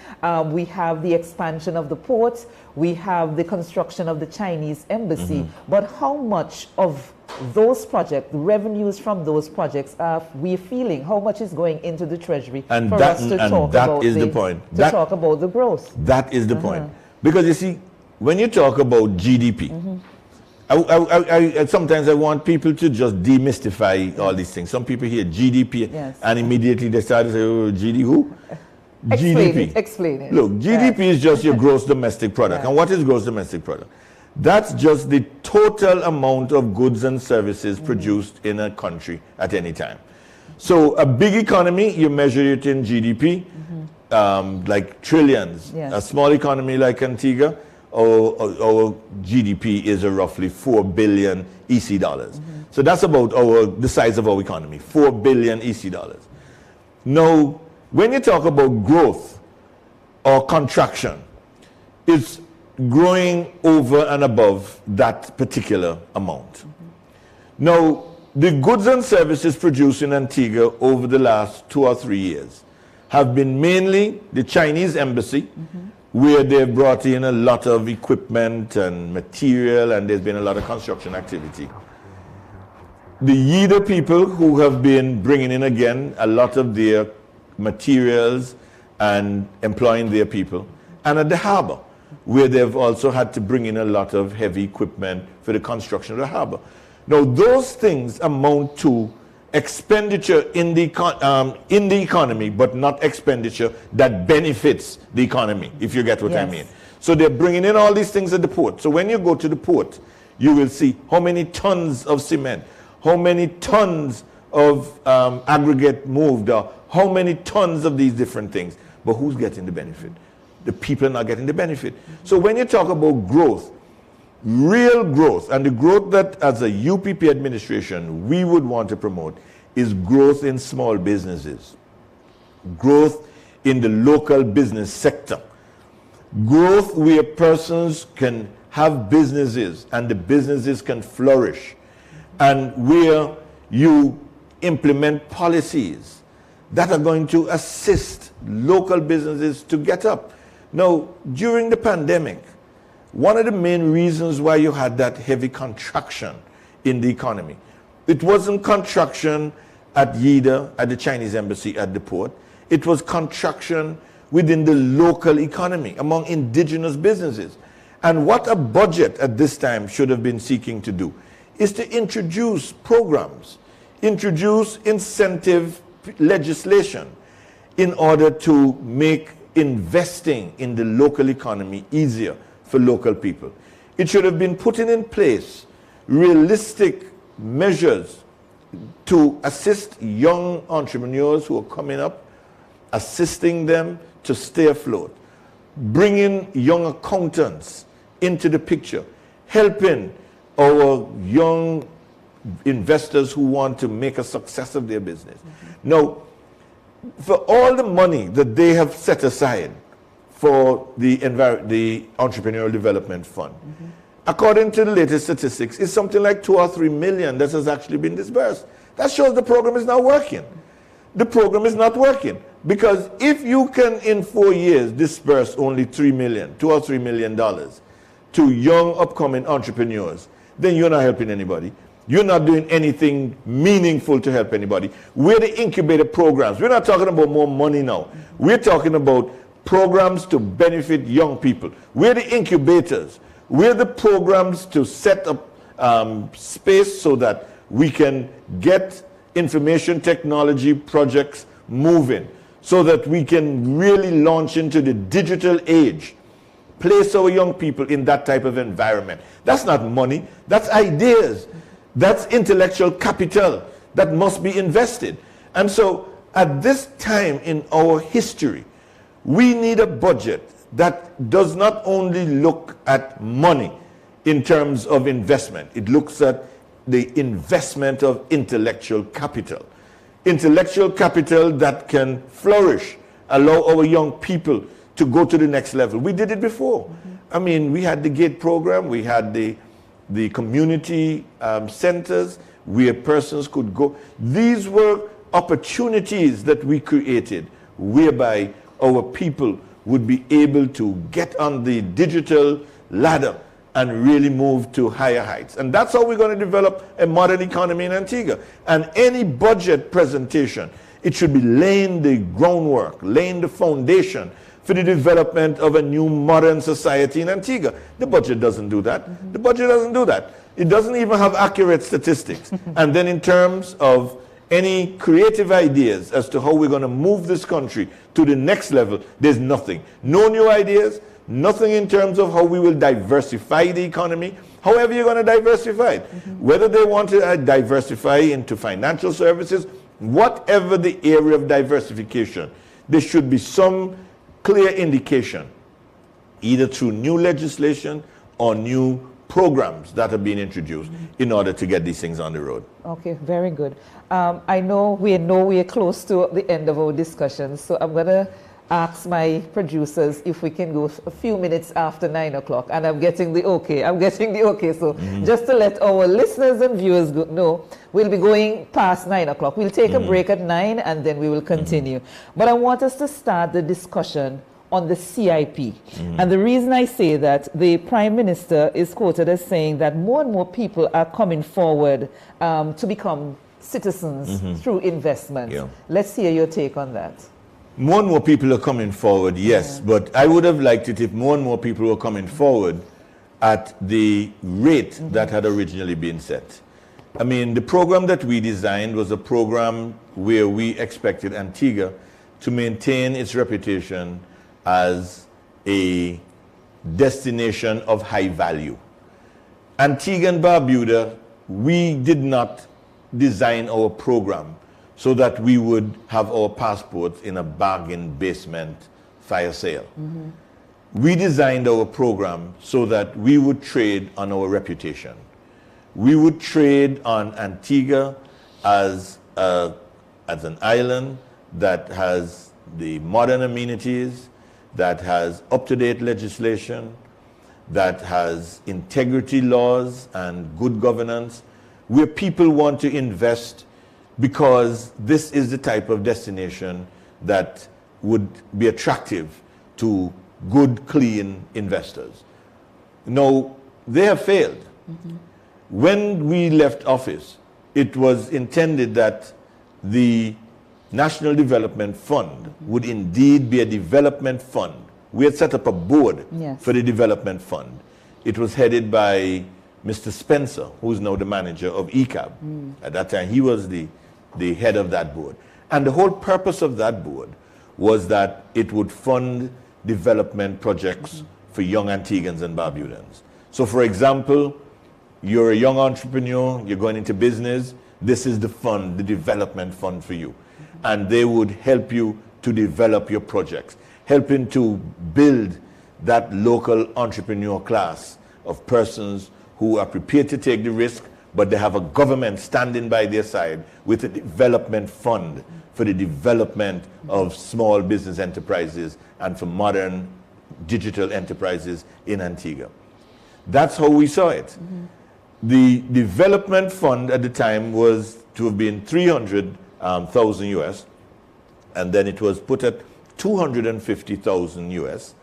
We have the expansion of the port. We have the construction of the Chinese embassy. But how much of those projects, the revenues from those projects, are we feeling? How much is going into the Treasury and for that, us to and talk that about is the point. talk about the growth? That is the point. Because you see, when you talk about GDP, sometimes I want people to just demystify all these things. Some people hear GDP and immediately they start to say, oh, GD who? GDP. Explain it. Look, GDP is just your gross domestic product. And what is gross domestic product? That's just the total amount of goods and services produced in a country at any time. So a big economy, you measure it in GDP, like trillions. A small economy like Antigua, our GDP is a roughly 4 billion EC dollars. So that's about the size of our economy, 4 billion EC dollars. Now, when you talk about growth or contraction, it's growing over and above that particular amount. Now, the goods and services produced in Antigua over the last 2 or 3 years have been mainly the Chinese embassy, where they've brought in a lot of equipment and material, and there's been a lot of construction activity. The YIDA people, who have been bringing in again a lot of their materials and employing their people, and at the harbor, where they've also had to bring in a lot of heavy equipment for the construction of the harbor. Now, those things amount to expenditure in the economy, but not expenditure that benefits the economy, if you get what I mean. So they're bringing in all these things at the port. So when you go to the port, you will see how many tons of cement, how many tons of aggregate moved, or how many tons of these different things. But who's getting the benefit? The people are not getting the benefit. So when you talk about growth, real growth, and the growth that as a UPP administration we would want to promote is growth in small businesses, growth in the local business sector, growth where persons can have businesses and the businesses can flourish, and where you implement policies that are going to assist local businesses to get up. Now, during the pandemic, one of the main reasons why you had that heavy contraction in the economy, it wasn't contraction at YIDA, at the Chinese embassy at the port. It was contraction within the local economy, among indigenous businesses. And what a budget at this time should have been seeking to do is to introduce programs, introduce incentive legislation in order to make investing in the local economy easier for local people. It should have been putting in place realistic measures to assist young entrepreneurs who are coming up, assisting them to stay afloat, bringing young accountants into the picture, helping our young investors who want to make a success of their business. Now, for all the money that they have set aside for the Entrepreneurial Development Fund, according to the latest statistics, it's something like 2 or 3 million that has actually been disbursed. That shows the program is not working. The program is not working, because if you can in 4 years disperse only $2 or $3 million to young upcoming entrepreneurs, then you're not helping anybody. You're not doing anything meaningful to help anybody. We're the incubator programs. We're not talking about more money now. We're talking about programs to benefit young people. We're the incubators. We're the programs to set up space so that we can get information technology projects moving, so that we can really launch into the digital age, place our young people in that type of environment. That's not money, that's ideas. That's intellectual capital that must be invested. And so at this time in our history, we need a budget that does not only look at money in terms of investment. It looks at the investment of intellectual capital. Intellectual capital that can flourish, allow our young people to go to the next level. We did it before. I mean, we had the GATE program, we had the community centers where persons could go. These were opportunities that we created whereby our people would be able to get on the digital ladder and really move to higher heights. And that's how we're going to develop a modern economy in Antigua. And any budget presentation, it should be laying the groundwork, laying the foundation for the development of a new modern society in Antigua. The budget doesn't do that. The budget doesn't do that. It doesn't even have accurate statistics. And then in terms of any creative ideas as to how we're going to move this country to the next level, there's nothing. No new ideas, nothing in terms of how we will diversify the economy, however you're going to diversify it. Whether they want to diversify into financial services, whatever the area of diversification, there should be some clear indication, either through new legislation or new programs that are being introduced in order to get these things on the road. Okay, very good. I know we're close to the end of our discussion, so I'm going to ask my producers if we can go a few minutes after 9 o'clock, and I'm getting the okay. So just to let our listeners and viewers know, we'll be going past 9 o'clock. We'll take a break at 9 and then we will continue. But I want us to start the discussion on the CIP. And the reason I say that, the Prime Minister is quoted as saying that more and more people are coming forward to become citizens through investments. Yeah. Let's hear your take on that. More and more people are coming forward, yes, but I would have liked it if more and more people were coming forward at the rate that had originally been set. I mean, the program that we designed was a program where we expected Antigua to maintain its reputation as a destination of high value. Antigua and Barbuda, we did not design our program so that we would have our passports in a bargain basement fire sale. We designed our program so that we would trade on our reputation. We would trade on Antigua as an island that has the modern amenities, that has up-to-date legislation, that has integrity laws and good governance, where people want to invest because this is the type of destination that would be attractive to good, clean investors. Now, they have failed. When we left office, it was intended that the National Development Fund would indeed be a development fund. We had set up a board for the development fund. It was headed by Mr. Spencer, who is now the manager of ECAB. At that time, he was the head of that board. And the whole purpose of that board was that it would fund development projects for young Antiguans and Barbudans. So, for example, you're a young entrepreneur, you're going into business, this is the fund, the development fund for you. And they would help you to develop your projects, helping to build that local entrepreneur class of persons who are prepared to take the risk, but they have a government standing by their side with a development fund for the development of small business enterprises and for modern digital enterprises in Antigua. That's how we saw it. The development fund at the time was to have been 300,000 US, and then it was put at 250,000 US,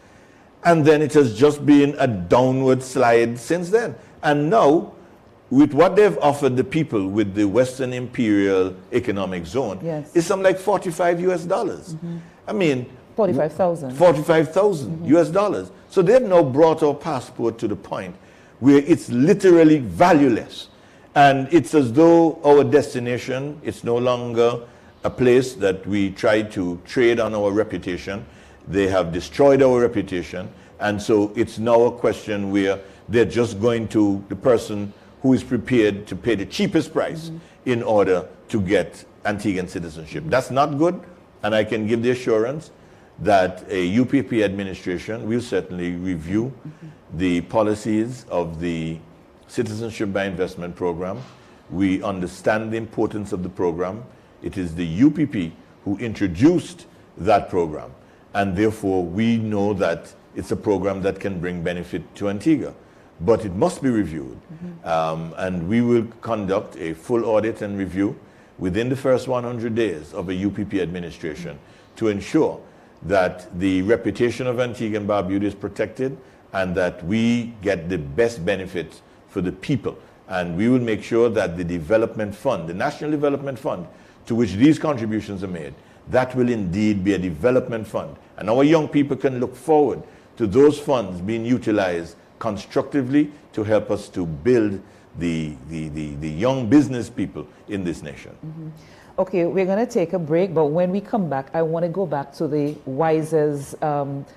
and then it has just been a downward slide since then. And now, with what they've offered the people with the Western Imperial Economic Zone, it's something like $45 US. I mean, 45,000. 45,000 US dollars. So they've now brought our passport to the point where it's literally valueless. And it's as though our destination is no longer a place that we try to trade on our reputation. They have destroyed our reputation. And so it's now a question where they're just going to the person who is prepared to pay the cheapest price in order to get Antiguan citizenship. That's not good. And I can give the assurance that a UPP administration will certainly review the policies of the Citizenship by Investment program. We understand the importance of the program. It is the UPP who introduced that program. And therefore, we know that it's a program that can bring benefit to Antigua. But it must be reviewed. And we will conduct a full audit and review within the first 100 days of a UPP administration to ensure that the reputation of Antigua and Barbuda is protected and that we get the best benefits for the people. And we will make sure that the development fund, the National Development Fund, to which these contributions are made, that will indeed be a development fund. And our young people can look forward to those funds being utilized constructively to help us to build the young business people in this nation. Okay, we're going to take a break, but when we come back, I want to go back to the WISE's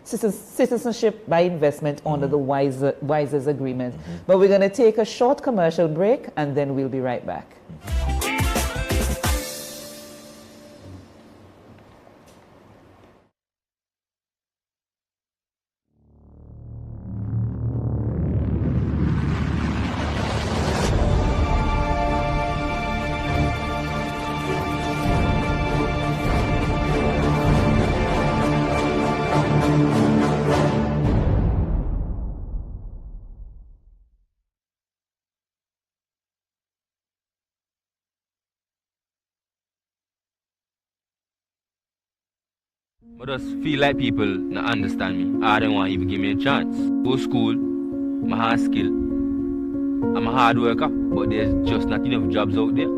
citizenship by investment under the WISE's agreement. But we're going to take a short commercial break, and then we'll be right back. I just feel like people not understand me. I don't want to even give me a chance. Go to school, I have skill. I'm a hard worker, but there's just not enough jobs out there.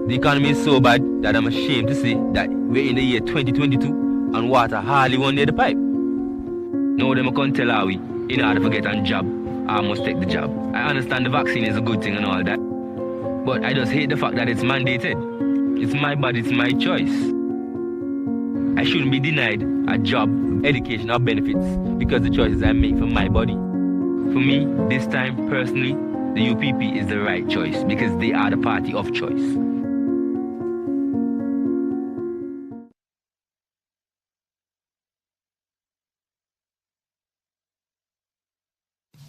The economy is so bad that I'm ashamed to say that we're in the year 2022 and water hardly one near the pipe. Now them can't tell how we, in order to get a job, I must take the job. I understand the vaccine is a good thing and all that, but I just hate the fact that it's mandated. It's my body, it's my choice. I shouldn't be denied a job, education, or benefits because the choices I make for my body. For me, this time, personally, the UPP is the right choice because they are the party of choice.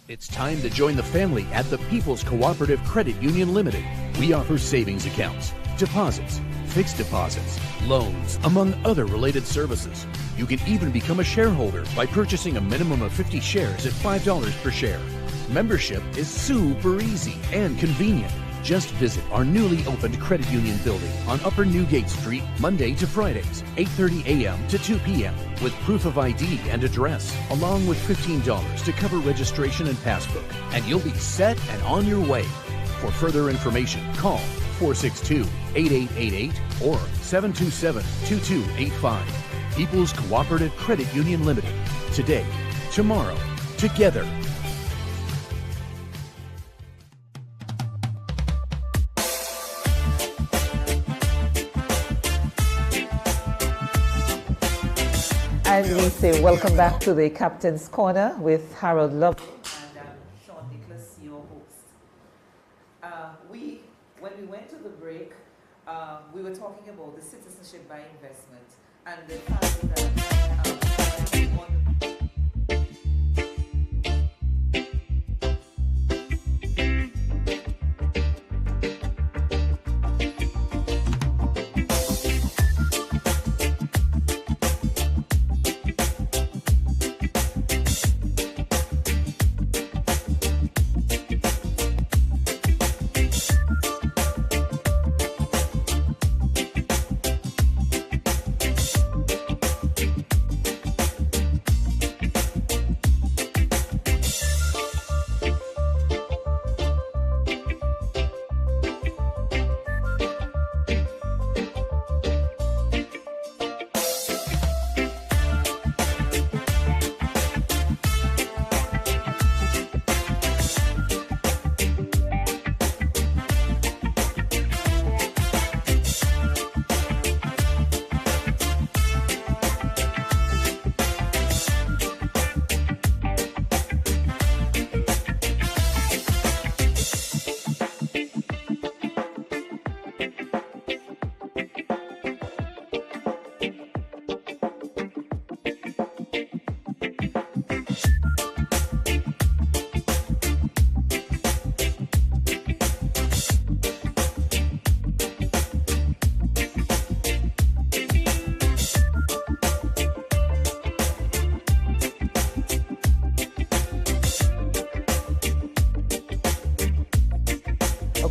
It's time to join the family at the People's Cooperative Credit Union Limited. We offer savings accounts, deposits, fixed deposits, loans, among other related services. You can even become a shareholder by purchasing a minimum of 50 shares at $5 per share. Membership is super easy and convenient. Just visit our newly opened credit union building on Upper Newgate Street, Monday to Fridays, 8:30 a.m. to 2 p.m. with proof of ID and address, along with $15 to cover registration and passbook. And you'll be set and on your way. For further information, call 462-8888 or 727-2285. People's Cooperative Credit Union Limited. Today, tomorrow, together. And we say welcome back to the Captain's Corner with Harold Love and Sean Nicholas, your host. When we went to the break, we were talking about the citizenship by investment and the fact that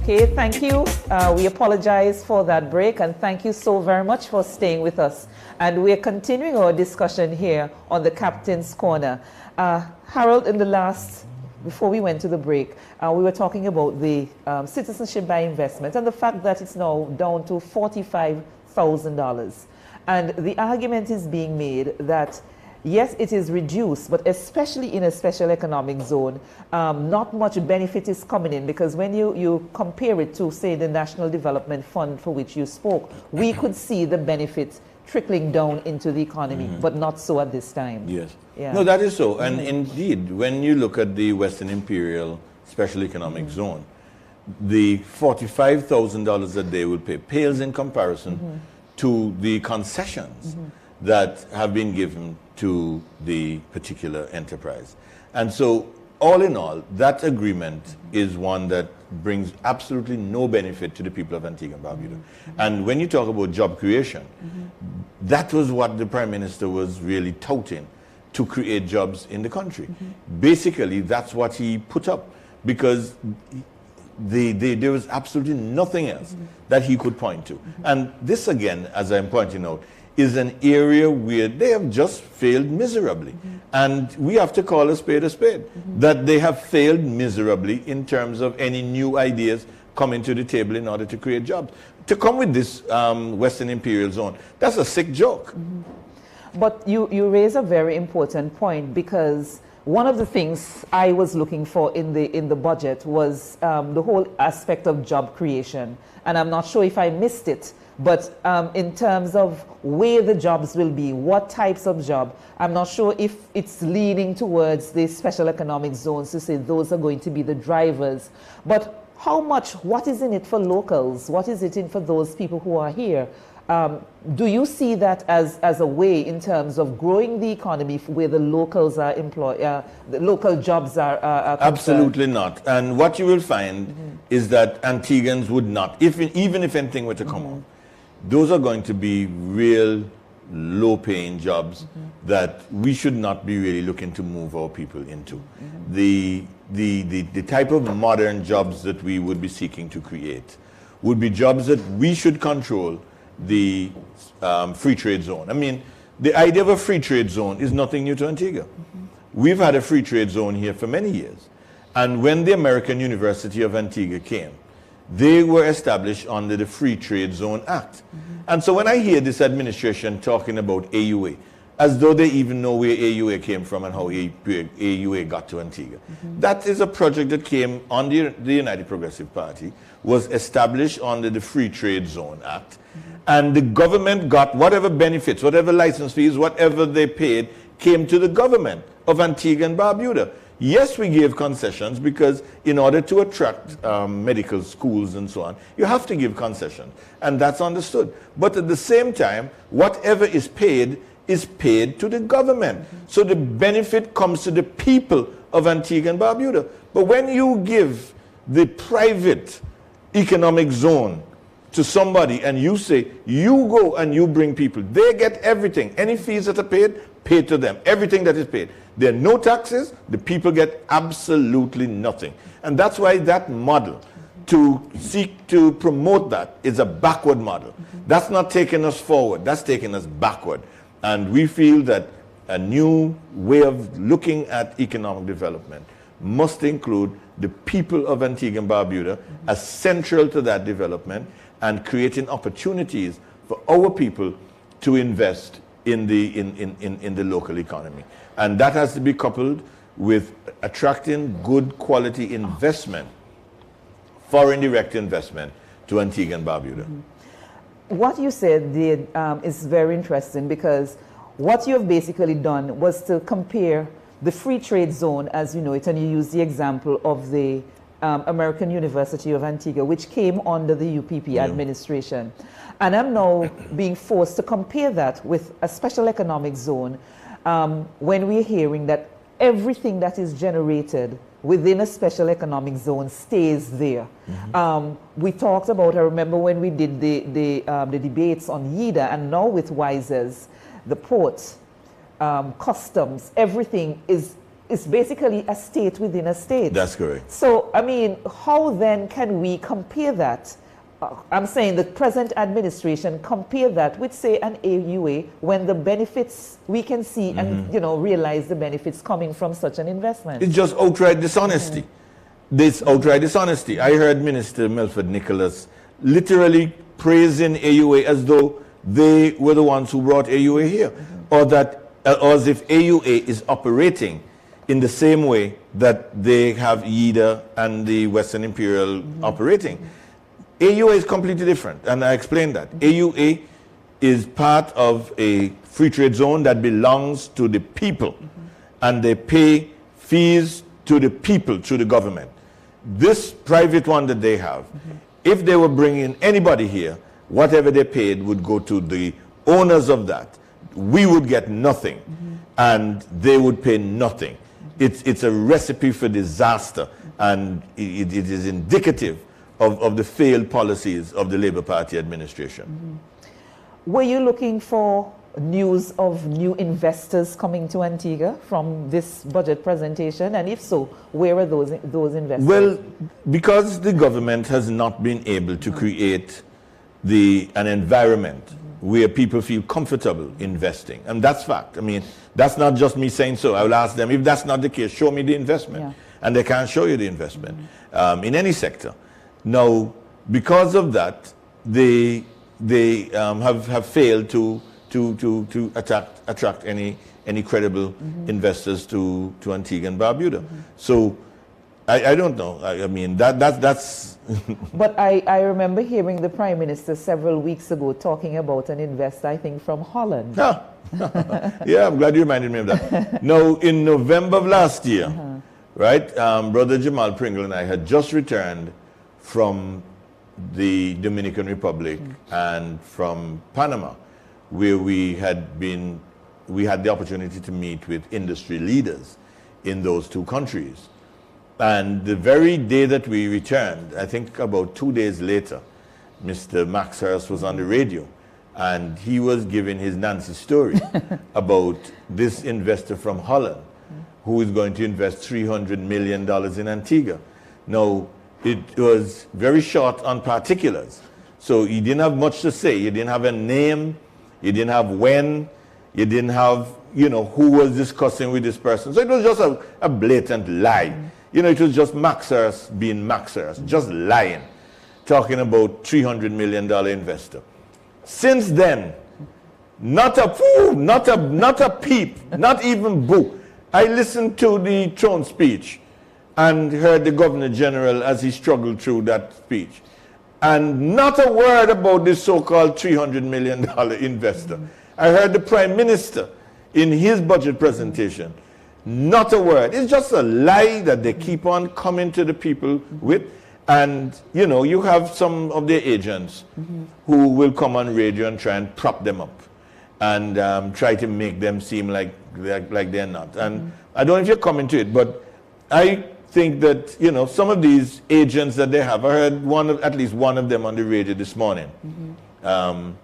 Okay, thank you. We apologize for that break, and thank you so very much for staying with us. And we're continuing our discussion here on the Captain's Corner. Harold, before we went to the break, we were talking about the citizenship by investment and the fact that it's now down to $45,000. And the argument is being made that yes, it is reduced, but especially in a special economic zone, not much benefit is coming in, because when you compare it to, say, the National Development Fund for which you spoke, we could see the benefits trickling down into the economy, but not so at this time. Yes. Yeah. No, that is so. And indeed, when you look at the Western Imperial Special Economic Zone, the $45,000 that they will pay pales in comparison to the concessions that have been given to the particular enterprise. And so, all in all, that agreement is one that brings absolutely no benefit to the people of Antigua and Barbuda. And when you talk about job creation, that was what the Prime Minister was really touting, to create jobs in the country. Basically, that's what he put up, because there was absolutely nothing else that he could point to. And this, again, as I'm pointing out, is an area where they have just failed miserably. And we have to call a spade, that they have failed miserably in terms of any new ideas coming to the table in order to create jobs. To come with this Western Imperial Zone, that's a sick joke. But you raise a very important point, because one of the things I was looking for in the budget was the whole aspect of job creation. And I'm not sure if I missed it But in terms of where the jobs will be, what types of job, I'm not sure if it's leaning towards the special economic zones to say those are going to be the drivers. But how much, what is in it for locals? What is it in for those people who are here? Do you see that as a way in terms of growing the economy where the locals are employed, the local jobs are concerned? Absolutely not. And what you will find is that Antiguans would not, even if anything were to come on, those are going to be real low-paying jobs that we should not be really looking to move our people into. The type of modern jobs that we would be seeking to create would be jobs that we should control the free trade zone. I mean, the idea of a free trade zone is nothing new to Antigua. We've had a free trade zone here for many years. And when the American University of Antigua came, they were established under the Free Trade Zone Act. And so when I hear this administration talking about AUA, as though they even know where AUA came from and how AUA got to Antigua. That is a project that came on the United Progressive Party, was established under the Free Trade Zone Act. And the government got whatever benefits, whatever license fees, whatever they paid, came to the government of Antigua and Barbuda. Yes, we gave concessions because in order to attract medical schools and so on, you have to give concessions. And that's understood. But at the same time, whatever is paid to the government. So the benefit comes to the people of Antigua and Barbuda. But when you give the private economic zone to somebody and you say, you go and you bring people, they get everything. Any fees that are paid to them. Everything that is paid. There are no taxes, the people get absolutely nothing. And that's why that model, to seek to promote that, is a backward model. That's not taking us forward, that's taking us backward. And we feel that a new way of looking at economic development must include the people of Antigua and Barbuda as central to that development and creating opportunities for our people to invest in the local economy. And that has to be coupled with attracting good quality investment, foreign direct investment to Antigua and Barbuda. What you said is very interesting, because what you have basically done was to compare the free trade zone as you know it, and you use the example of the American University of Antigua, which came under the UPP administration. And I'm now being forced to compare that with a special economic zone when we're hearing that everything that is generated within a special economic zone stays there. We talked about, I remember when we did the debates on YIDA, and now with WISES, the ports, customs, everything is basically a state within a state. That's correct. So, I mean, how then can we compare that? I'm saying the present administration compare that with, say, an AUA, when the benefits we can see and, you know, realize the benefits coming from such an investment. It's just outright dishonesty. This outright dishonesty. I heard Minister Milford Nicholas literally praising AUA as though they were the ones who brought AUA here, or that, or as if AUA is operating in the same way that they have YIDA and the Western Imperial operating. AUA is completely different, and I explained that. AUA is part of a free trade zone that belongs to the people, and they pay fees to the people, to the government. This private one that they have, if they were bringing anybody here, whatever they paid would go to the owners of that. We would get nothing, and they would pay nothing. It's a recipe for disaster, and it is indicative of the failed policies of the Labour Party administration. Were you looking for news of new investors coming to Antigua from this budget presentation? And if so, where are those investors? Well, because the government has not been able to create an environment where people feel comfortable investing, and that's fact. I mean, that's not just me saying so. I will ask them, if that's not the case, show me the investment. And they can't show you the investment in any sector. Now, because of that, they have failed to attract any credible investors to Antigua and Barbuda. So I don't know. I mean, that's... But I remember hearing the Prime Minister several weeks ago talking about an investor, I think, from Holland. Yeah, yeah, I'm glad you reminded me of that. No, in November of last year, right, Brother Jamal Pringle and I had just returned from the Dominican Republic and from Panama, where we had the opportunity to meet with industry leaders in those two countries. And the very day that we returned, I think about 2 days later, Mr. Max Hurst was on the radio, and he was giving his Nancy story about this investor from Holland who is going to invest $300 million in Antigua. Now, it was very short on particulars, so he didn't have much to say. He didn't have a name, he didn't have when, he didn't have, you know, who was discussing with this person. So it was just a blatant lie. You know, it was just Max Hurst being Max Hurst, just lying, talking about $300 million investor. Since then, not a poo, not a peep, not even boo. I listened to the throne speech and heard the Governor General as he struggled through that speech. And not a word about this so-called $300 million investor. I heard the Prime Minister in his budget presentation. Not a word. It's just a lie that they keep on coming to the people with. And, you know, you have some of their agents who will come on radio and try and prop them up and try to make them seem like they're not. And I don't know if you're coming to it, but I think that, you know, some of these agents that they have, I heard at least one of them on the radio this morning. And,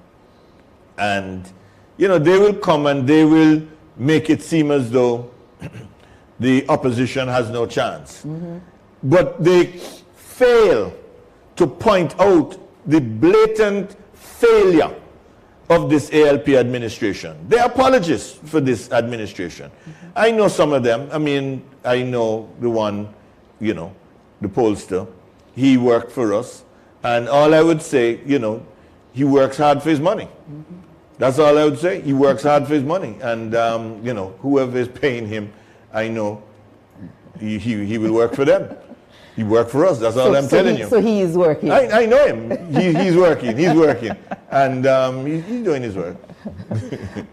you know, they will come and they will make it seem as though the opposition has no chance. But they fail to point out the blatant failure of this ALP administration. They're apologists for this administration. I know some of them. I mean, I know the one, you know, the pollster. He worked for us. And all I would say, you know, he works hard for his money. That's all I would say. He works hard for his money. And, you know, whoever is paying him, I know he will work for them. He worked for us. That's all I'm telling you. So he is working. I know him. He's working. He's working. And he's doing his work.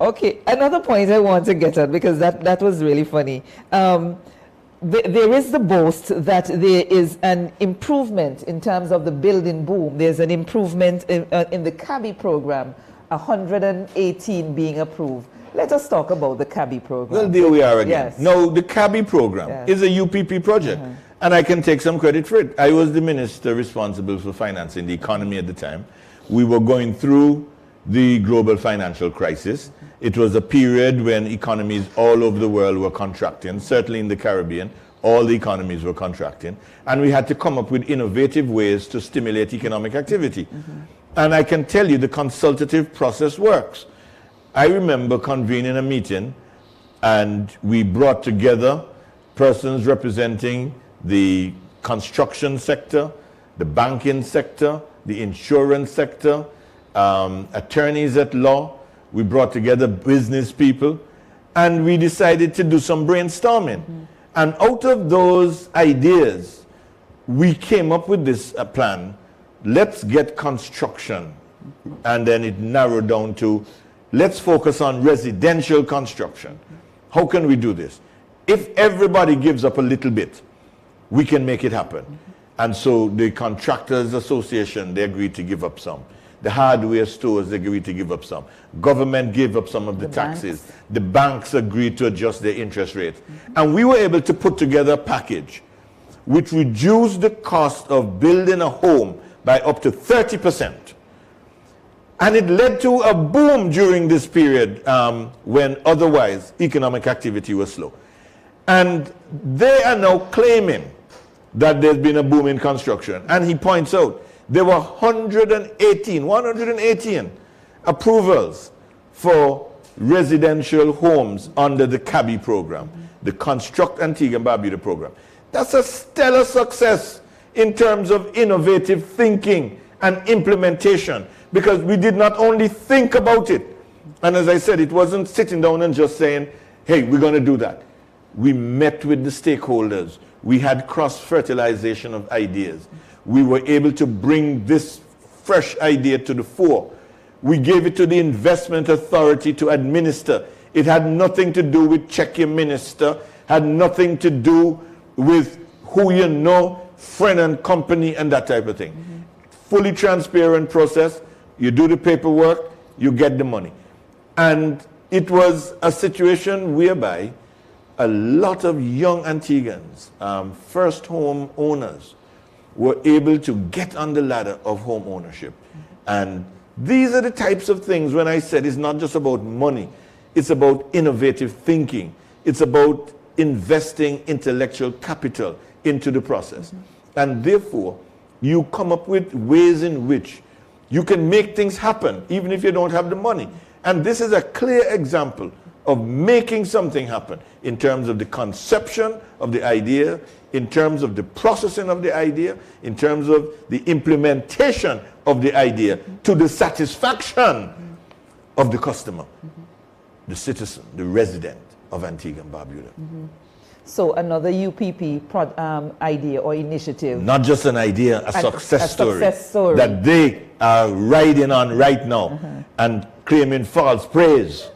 Okay. Another point I want to get at, because that was really funny. There is the boast that there is an improvement in terms of the building boom. There's an improvement in the CABI program, 118 being approved. Let us talk about the CABI program. Well, there we are again. Yes. No, the CABI program is a UPP project, and I can take some credit for it. I was the minister responsible for financing the economy at the time. We were going through the global financial crisis. It was a period when economies all over the world were contracting, certainly in the Caribbean. All the economies were contracting, and we had to come up with innovative ways to stimulate economic activity. And I can tell you the consultative process works. I remember convening a meeting, and we brought together persons representing the construction sector, the banking sector, the insurance sector, attorneys at law. We brought together business people, and we decided to do some brainstorming. And out of those ideas, we came up with this plan. Let's get construction. And then it narrowed down to, let's focus on residential construction. How can we do this? If everybody gives up a little bit, we can make it happen. And so the Contractors Association, they agreed to give up some. The hardware stores agreed to give up some. Government gave up some of the taxes. Banks. The banks agreed to adjust their interest rates. And we were able to put together a package which reduced the cost of building a home by up to 30%. And it led to a boom during this period when otherwise economic activity was slow. And they are now claiming that there's been a boom in construction. And he points out there were 118 approvals for residential homes under the CABI program, the Construct Antigua Barbuda program. That's a stellar success in terms of innovative thinking and implementation, because we did not only think about it, and as I said, it wasn't sitting down and just saying, hey, we're going to do that. We met with the stakeholders. We had cross-fertilization of ideas. We were able to bring this fresh idea to the fore. We gave it to the investment authority to administer. It had nothing to do with check your minister, had nothing to do with who you know, friend and company and that type of thing. Fully transparent process. You do the paperwork, you get the money. And it was a situation whereby a lot of young Antiguans, first home owners, were able to get on the ladder of home ownership. And these are the types of things, when I said it's not just about money, it's about innovative thinking. It's about investing intellectual capital into the process. And therefore, you come up with ways in which you can make things happen, even if you don't have the money. And this is a clear example of making something happen in terms of the conception of the idea, in terms of the processing of the idea, in terms of the implementation of the idea to the satisfaction of the customer, the citizen, the resident of Antigua and Barbuda. So another UPP idea or initiative. Not just an idea, a success story that they are riding on right now and claiming false praise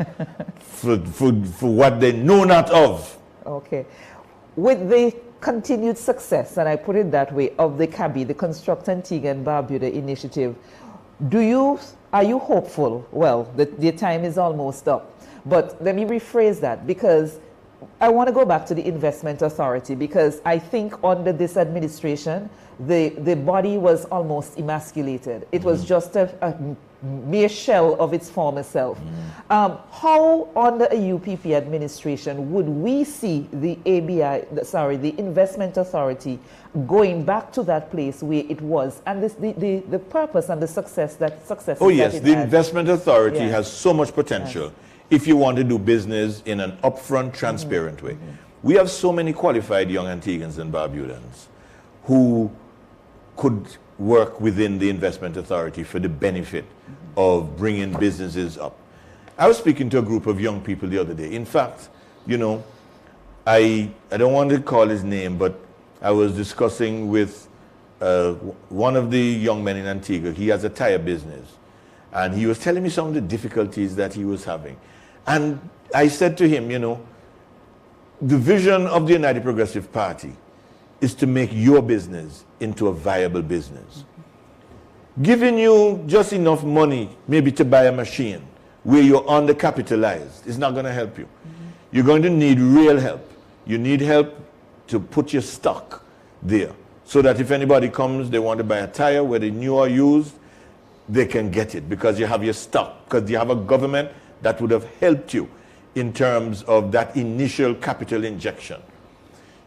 for what they know not of. Okay. With the continued success, and I put it that way, of the CABI, the Construct Antigua and Barbuda initiative, are you hopeful? Well, the time is almost up. But let me rephrase that, because I want to go back to the investment authority, because I think under this administration, the body was almost emasculated. It was just a mere shell of its former self. How under a UPP administration would we see the the investment authority going back to that place where it was, and the purpose and the success that Oh yes, the investment authority has so much potential. If you want to do business in an upfront, transparent way. We have so many qualified young Antiguans and Barbudans who could work within the investment authority for the benefit of bringing businesses up. I was speaking to a group of young people the other day. In fact, you know, I don't want to call his name, but I was discussing with one of the young men in Antigua. He has a tire business, and he was telling me some of the difficulties that he was having. And I said to him, you know, the vision of the United Progressive Party is to make your business into a viable business. Giving you just enough money, maybe to buy a machine, where you're undercapitalized, is not going to help you. You're going to need real help. You need help to put your stock there, so that if anybody comes, they want to buy a tire, whether new or used, they can get it, because you have your stock, because you have a government that would have helped you in terms of that initial capital injection.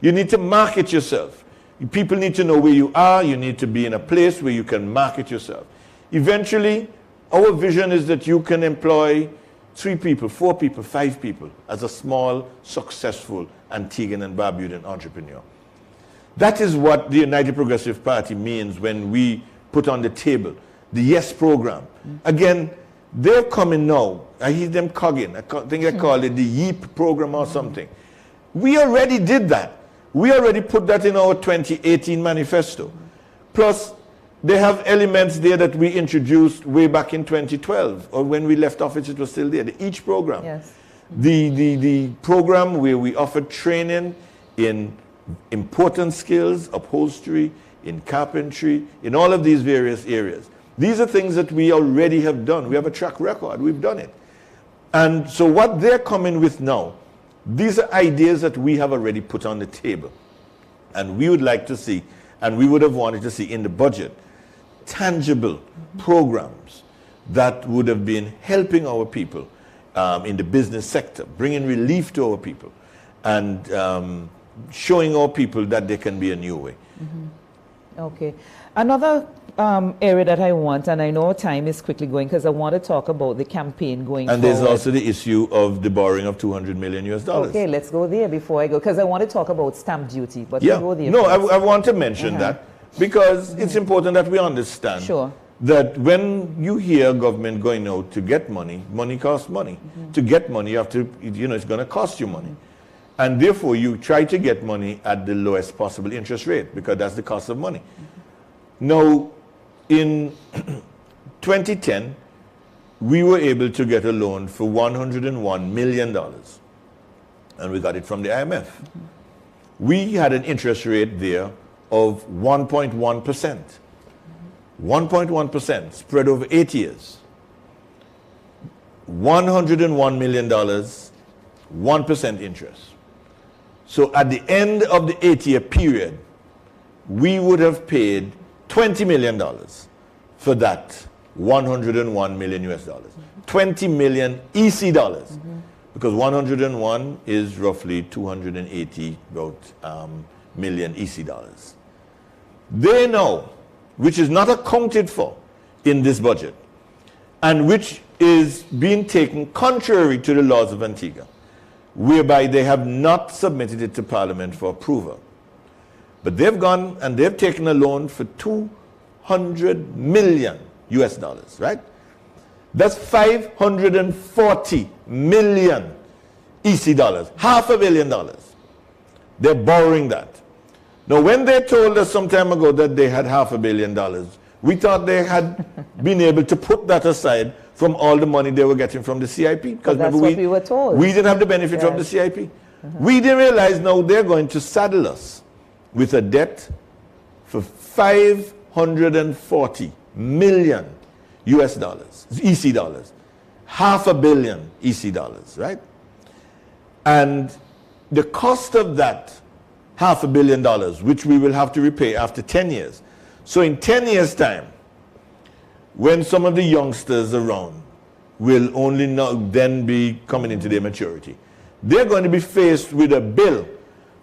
You need to market yourself. People need to know where you are. You need to be in a place where you can market yourself. Eventually, our vision is that you can employ 3 people, 4 people, 5 people as a small, successful Antiguan and Barbudan entrepreneur. That is what the United Progressive Party means when we put on the table the YES program. Again, they're coming now. I hear them cogging. I think they call it the YEEP program or something. We already did that. We already put that in our 2018 manifesto. Plus, they have elements there that we introduced way back in 2012, or when we left office, it was still there. The EACH program. Yes. The program where we offered training in important skills, upholstery, in carpentry, in all of these various areas. These are things that we already have done. We have a track record. We've done it. And so what they're coming with now, these are ideas that we have already put on the table. And we would like to see, and we would have wanted to see in the budget, tangible programs that would have been helping our people in the business sector, bringing relief to our people, and showing our people that there can be a new way. Okay. Another area that I want, and I know time is quickly going, because I want to talk about the campaign going forward. And there's also the issue of the borrowing of $200 million US. Okay, let's go there before I go, because I want to talk about stamp duty. But yeah, we'll go there no, first. I want to mention that, because it's important that we understand that when you hear government going out to get money, money costs money. To get money, you have to, you know, it's going to cost you money. And therefore, you try to get money at the lowest possible interest rate because that's the cost of money. Now, in 2010, we were able to get a loan for $101 million. And we got it from the IMF. We had an interest rate there of 1.1%. 1.1% spread over 8 years. $101 million, 1% interest. So at the end of the 8-year period, we would have paid $20 million for that 101 million US dollars. 20 million EC dollars. Because 101 is roughly 280 million EC dollars. They know, which is not accounted for in this budget, and which is being taken contrary to the laws of Antigua, whereby they have not submitted it to Parliament for approval. But they've gone and they've taken a loan for 200 million US dollars, right? That's 540 million EC dollars, $500 million. They're borrowing that. Now, when they told us some time ago that they had $500 million, we thought they had been able to put that aside from all the money they were getting from the CIP. Because that's what we were told. We didn't have the benefit from the CIP. We didn't realize now they're going to saddle us with a debt for 540 million US dollars, EC dollars, $500 million EC dollars, right? And the cost of that $500 million, which we will have to repay after 10 years. So in 10 years' time, when some of the youngsters around will only then be coming into their maturity, they're going to be faced with a bill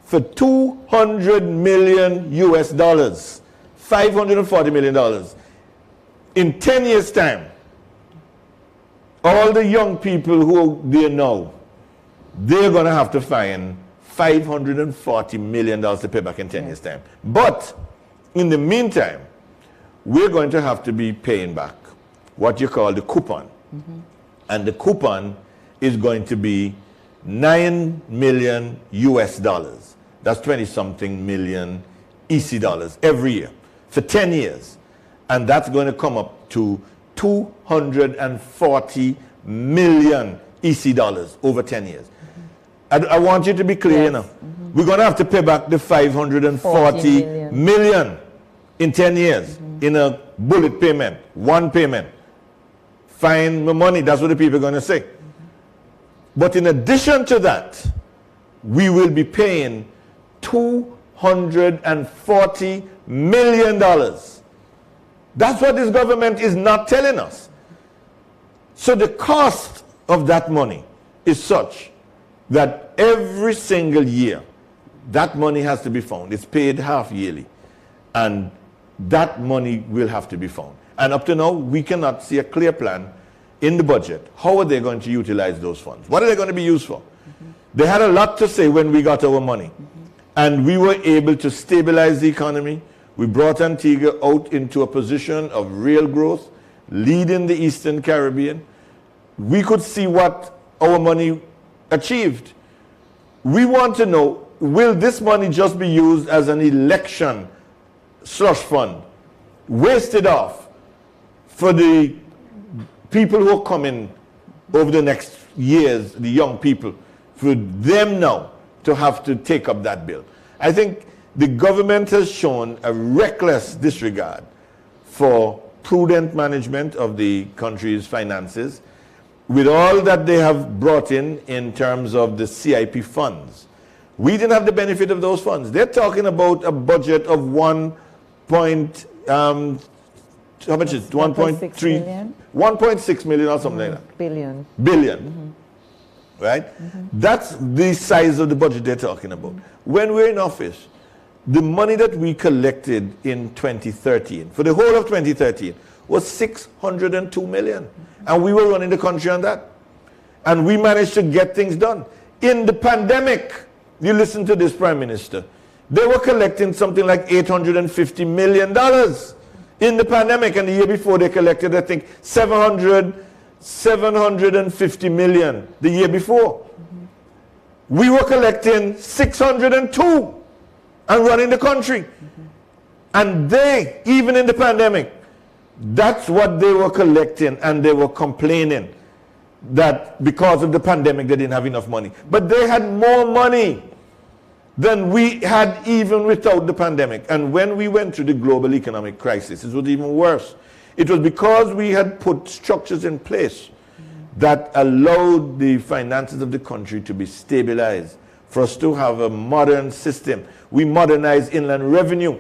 for 200 million US dollars, $540 million. In 10 years' time, all the young people who are there now, they're going to have to find $540 million to pay back in 10 years' time. But in the meantime, we're going to have to be paying back what you call the coupon. And the coupon is going to be 9 million US dollars. That's 20-something million EC dollars every year for 10 years. And that's going to come up to 240 million EC dollars over 10 years. I want you to be clear, you know. We're going to have to pay back the 540 million in 10 years in a bullet payment, one payment. Find the money, that's what the people are going to say. But in addition to that, we will be paying $240 million. That's what this government is not telling us. So the cost of that money is such that every single year, that money has to be found. It's paid half yearly. And that money will have to be found. And up to now, we cannot see a clear plan in the budget. How are they going to utilize those funds? What are they going to be used for? They had a lot to say when we got our money. And we were able to stabilize the economy. We brought Antigua out into a position of real growth, leading the Eastern Caribbean. We could see what our money achieved. We want to know, will this money just be used as an election slush fund, wasted off for the people who are coming over the next years, the young people, for them now to have to take up that bill? I think the government has shown a reckless disregard for prudent management of the country's finances with all that they have brought in terms of the CIP funds. We didn't have the benefit of those funds. They're talking about a budget of how much is it? 1.6 million or something like that. Billion. Right? That's the size of the budget they're talking about. When we're in office, the money that we collected in 2013, for the whole of 2013, was 602 million. And we were running the country on that. And we managed to get things done. In the pandemic, you listen to this Prime Minister, they were collecting something like $850 million in the pandemic. And the year before they collected, I think, 750 million the year before. We were collecting 602 and running the country. And they, even in the pandemic, that's what they were collecting, and they were complaining that because of the pandemic they didn't have enough money. But they had more money than we had even without the pandemic. And when we went through the global economic crisis, it was even worse. It was because we had put structures in place that allowed the finances of the country to be stabilized, for us to have a modern system. We modernized inland revenue,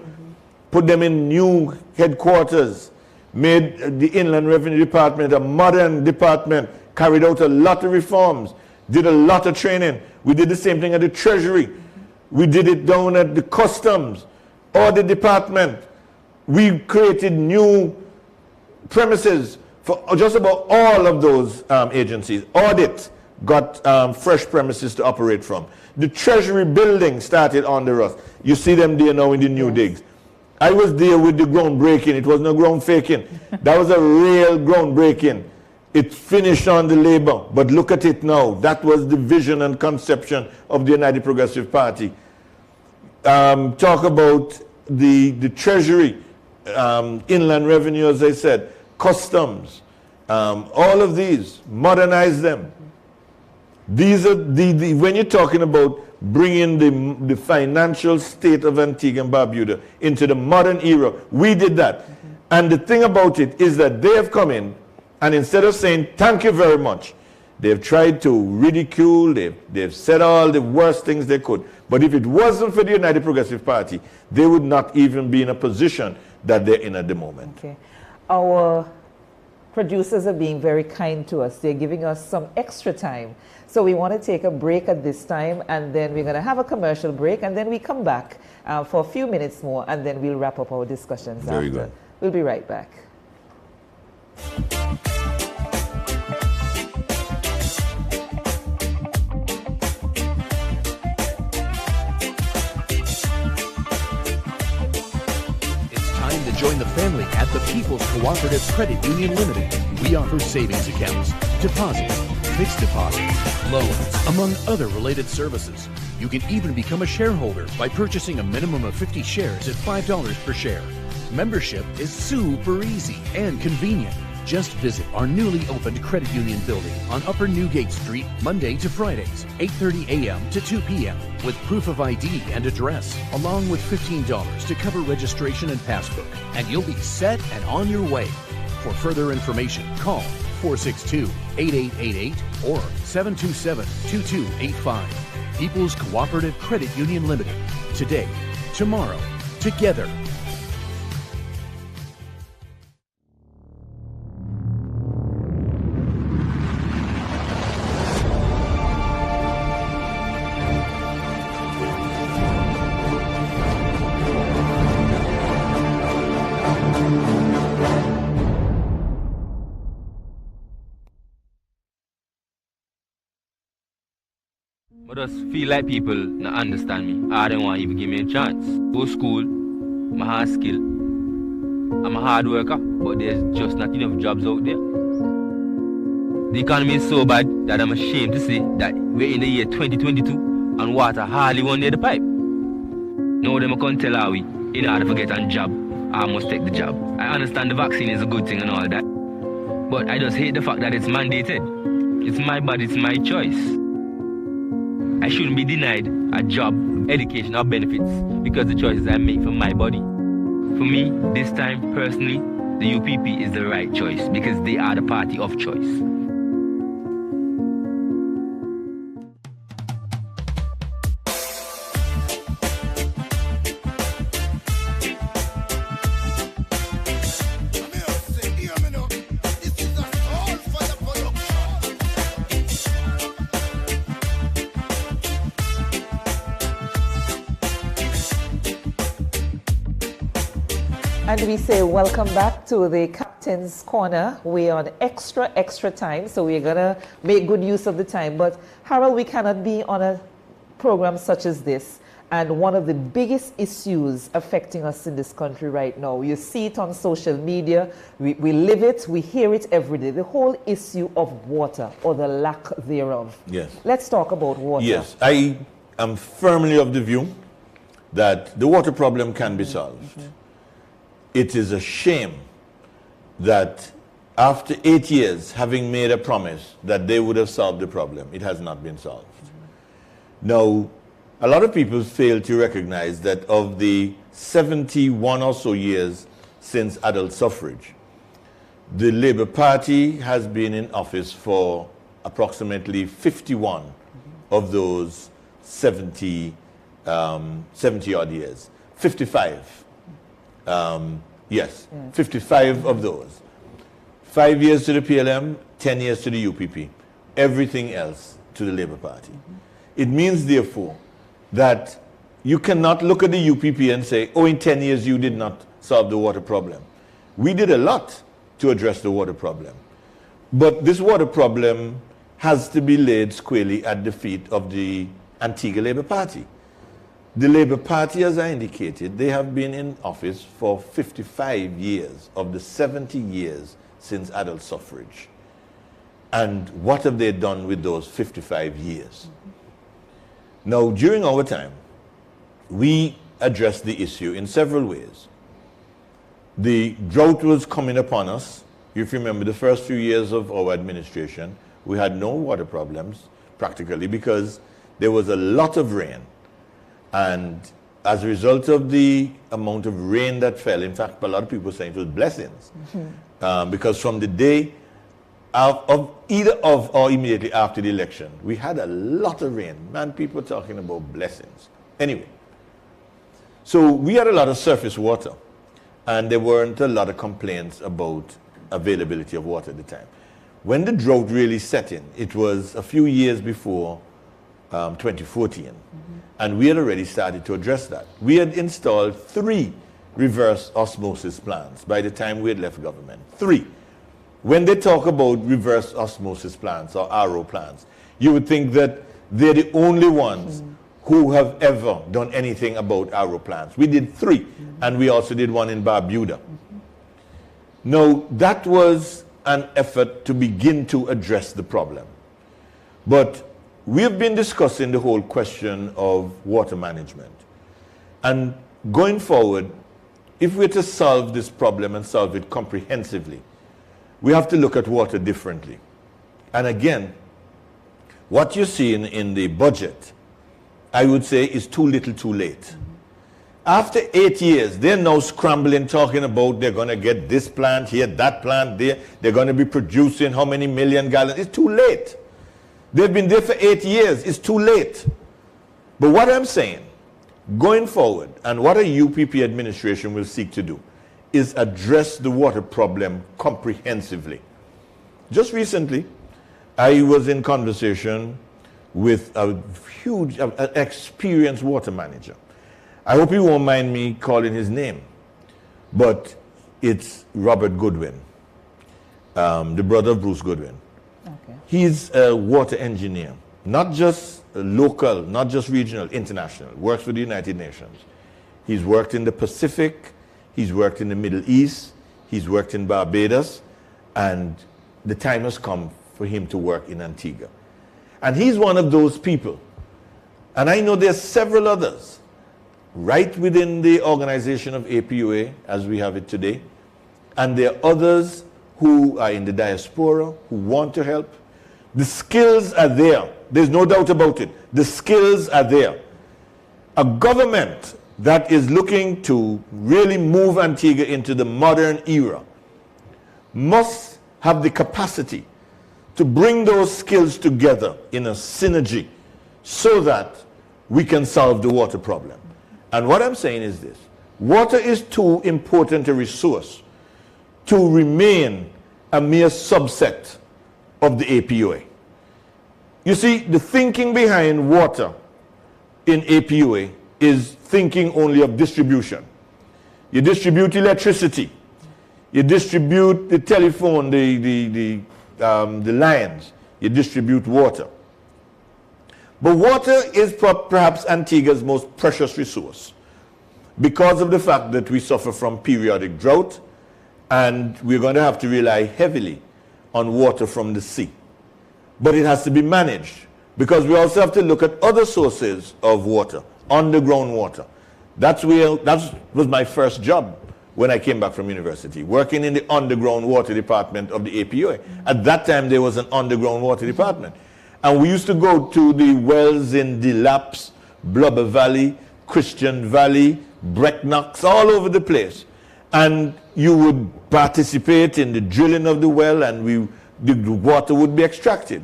put them in new headquarters, made the Inland Revenue Department a modern department, carried out a lot of reforms, did a lot of training. We did the same thing at the Treasury. We did it down at the Customs, Audit Department. We created new premises for just about all of those agencies. Audit got fresh premises to operate from. The Treasury building started under us. You see them there now in the new digs. I was there with the groundbreaking. It was no ground faking. That was a real groundbreaking. It finished on the labor, but look at it now. That was the vision and conception of the United Progressive Party. Talk about the Treasury, Inland Revenue, as I said, Customs, all of these, modernize them. These are when you're talking about bringing the financial state of Antigua and Barbuda into the modern era, we did that. And the thing about it is that they have come in, and instead of saying thank you very much, they've tried to ridicule, they've said all the worst things they could. But if it wasn't for the United Progressive Party, they would not even be in a position that they're in at the moment. Okay. Our producers are being very kind to us. They're giving us some extra time. So we want to take a break at this time, and then we're going to have a commercial break, and then we come back for a few minutes more, and then we'll wrap up our discussions Very after. good. We'll be right back. Join the family at the People's Cooperative Credit Union Limited. We offer savings accounts, deposits, fixed deposits, loans, among other related services. You can even become a shareholder by purchasing a minimum of 50 shares at $5 per share. Membership is super easy and convenient. Just visit our newly opened credit union building on Upper Newgate Street, Monday to Fridays, 8:30 a.m. to 2 p.m. with proof of ID and address, along with $15 to cover registration and passbook. And you'll be set and on your way. For further information, call 462-8888 or 727-2285. People's Cooperative Credit Union Limited. Today, tomorrow, together. I just feel like people not understand me. I don't want even give me a chance. Go to school, I have skill. I'm a hard worker, but there's just not enough jobs out there. The economy is so bad that I'm ashamed to say that we're in the year 2022 and water hardly won near the pipe. Now them can't tell how we, in order to get a job, I must take the job. I understand the vaccine is a good thing and all that, but I just hate the fact that it's mandated. It's my body, it's my choice. I shouldn't be denied a job, education, or benefits because the choices I make for my body. For me, this time, personally, the UPP is the right choice because they are the party of choice. And we say welcome back to the Captain's Corner. We're on extra time, so we're going to make good use of the time. But Harold, we cannot be on a program such as this And one of the biggest issues affecting us in this country right now, you see it on social media, we live it, we hear it every day, the whole issue of water or the lack thereof. Yes. Let's talk about water. Yes, I am firmly of the view that the water problem can be solved. It is a shame that after 8 years, having made a promise that they would have solved the problem, it has not been solved. Now, a lot of people fail to recognize that of the 71 or so years since adult suffrage, the Labour Party has been in office for approximately 51 of those 70 odd years. 55. Yes, 55 of those. 5 years to the PLM, 10 years to the UPP. Everything else to the Labour Party. It means, therefore, that you cannot look at the UPP and say, oh, in 10 years you did not solve the water problem. We did a lot to address the water problem. But this water problem has to be laid squarely at the feet of the Antigua Labour Party. The Labour Party, as I indicated, they have been in office for 55 years of the 70 years since adult suffrage. And what have they done with those 55 years? Now, during our time, we addressed the issue in several ways. The drought was coming upon us. If you remember the first few years of our administration, we had no water problems practically because there was a lot of rain. And as a result of the amount of rain that fell, in fact, a lot of people saying it was blessings. Because from the day either of or immediately after the election, we had a lot of rain. Man, people talking about blessings. Anyway, so we had a lot of surface water, and there weren't a lot of complaints about availability of water at the time. When the drought really set in, it was a few years before 2014, and we had already started to address that. We had installed 3 reverse osmosis plants by the time we had left government. 3. When they talk about reverse osmosis plants or RO plants, you would think that they're the only ones who have ever done anything about RO plants. We did 3, and we also did one in Barbuda. Now, that was an effort to begin to address the problem. But we have been discussing the whole question of water management. And going forward, if we're to solve this problem and solve it comprehensively, we have to look at water differently. And again, what you see in the budget, I would say, is too little too late. After 8 years, they're now scrambling, talking about they're going to get this plant here, that plant there. They're going to be producing how many million gallons. It's too late. They've been there for 8 years. It's too late. But what I'm saying, going forward, and what a UPP administration will seek to do, is address the water problem comprehensively. Just recently, I was in conversation with a huge, experienced water manager. I hope you won't mind me calling his name, but it's Robert Goodwin, the brother of Bruce Goodwin. Okay. He's a water engineer, not just local, not just regional, international, works for the United Nations. He's worked in the Pacific, he's worked in the Middle East, he's worked in Barbados, and the time has come for him to work in Antigua. And he's one of those people. And I know there's several others right within the organization of APUA as we have it today. And there are others who are in the diaspora, who want to help. The skills are there. There's no doubt about it. The skills are there. A government that is looking to really move Antigua into the modern era must have the capacity to bring those skills together in a synergy so that we can solve the water problem. And what I'm saying is this: water is too important a resource to remain a mere subset of the APUA. You see, the thinking behind water in APUA is thinking only of distribution. You distribute electricity, you distribute the telephone, the lines, you distribute water. But water is perhaps Antigua's most precious resource because of the fact that we suffer from periodic drought, and we're going to have to rely heavily on water from the sea. But it has to be managed, because we also have to look at other sources of water, underground water. That was my first job when I came back from university, working in the underground water department of the APUA. At that time, there was an underground water department. And we used to go to the wells in Delaps, Blubber Valley, Christian Valley, Brecknocks, all over the place. And you would participate in the drilling of the well, and the water would be extracted.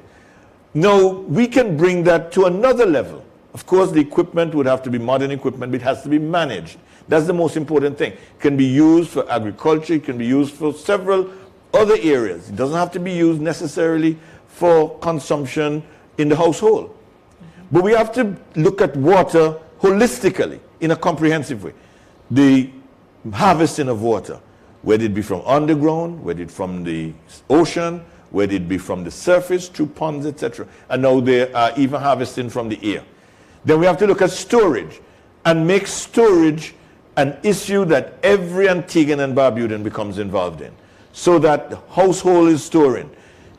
Now, we can bring that to another level. Of course, the equipment would have to be modern equipment, but it has to be managed. That's the most important thing. It can be used for agriculture, it can be used for several other areas. It doesn't have to be used necessarily for consumption in the household. But we have to look at water holistically, in a comprehensive way. The harvesting of water, whether it be from underground, whether it from the ocean, whether it be from the surface, through ponds, etc. And now they are even harvesting from the air. Then we have to look at storage and make storage an issue that every Antiguan and Barbudan becomes involved in. So that the household is storing,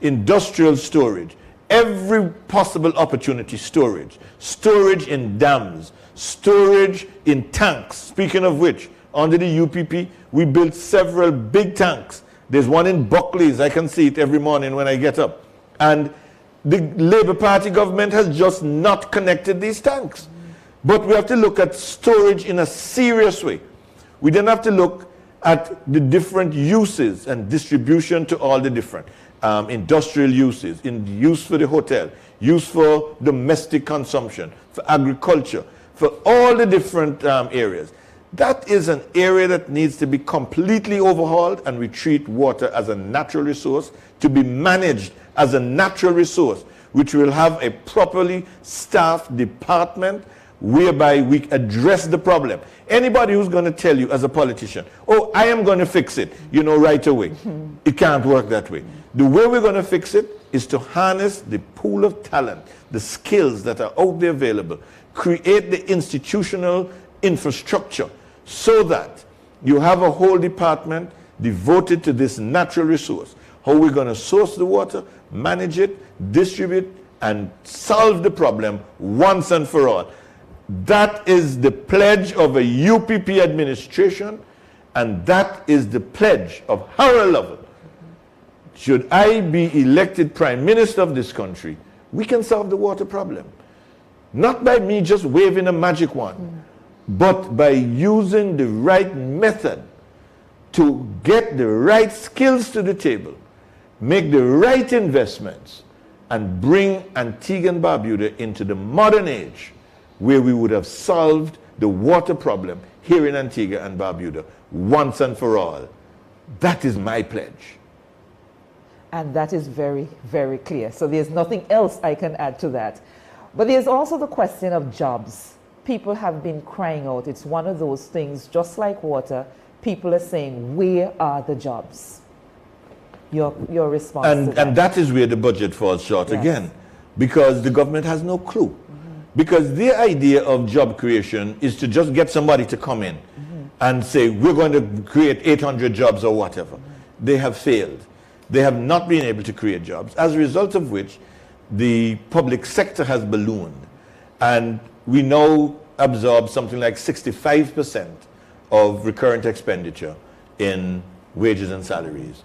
industrial storage, every possible opportunity storage, storage in dams, storage in tanks. Speaking of which, under the UPP, we built several big tanks. There's one in Buckley's. I can see it every morning when I get up. And the Labour Party government has just not connected these tanks. But we have to look at storage in a serious way. We then have to look at the different uses and distribution to all the different industrial uses, in use for the hotel, use for domestic consumption, for agriculture, for all the different areas. That is an area that needs to be completely overhauled, and we treat water as a natural resource to be managed as a natural resource, which will have a properly staffed department whereby we address the problem. Anybody who's going to tell you as a politician, oh, I am going to fix it, right away. It can't work that way. The way we're going to fix it is to harness the pool of talent, the skills that are out there available, create the institutional infrastructure so that you have a whole department devoted to this natural resource. How we're going to source the water, manage it, distribute, and solve the problem once and for all. That is the pledge of a UPP administration, and that is the pledge of Harold Lovell. Should I be elected Prime Minister of this country, we can solve the water problem. Not by me just waving a magic wand, but by using the right method to get the right skills to the table, make the right investments, and bring Antigua and Barbuda into the modern age where we would have solved the water problem here in Antigua and Barbuda once and for all. That is my pledge. And that is very, very clear. So there's nothing else I can add to that. But there's also the question of jobs. People have been crying out. It's one of those things, just like water, people are saying, where are the jobs? Your response to that. And that is where the budget falls short again, because the government has no clue. Because their idea of job creation is to just get somebody to come in and say, we're going to create 800 jobs or whatever. They have failed. They have not been able to create jobs, as a result of which the public sector has ballooned. And we now absorb something like 65% of recurrent expenditure in wages and salaries.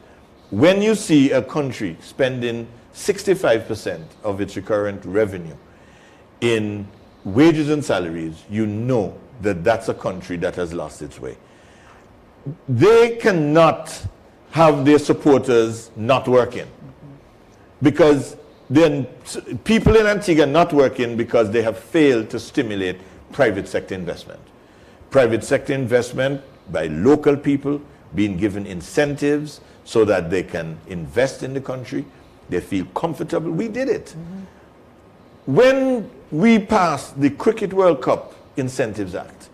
When you see a country spending 65% of its recurrent revenue in wages and salaries, you know that that's a country that has lost its way. They cannot have their supporters not working, because then people in Antigua are not working because they have failed to stimulate private sector investment. Private sector investment by local people being given incentives so that they can invest in the country. They feel comfortable. We did it. When we passed the Cricket World Cup Incentives Act,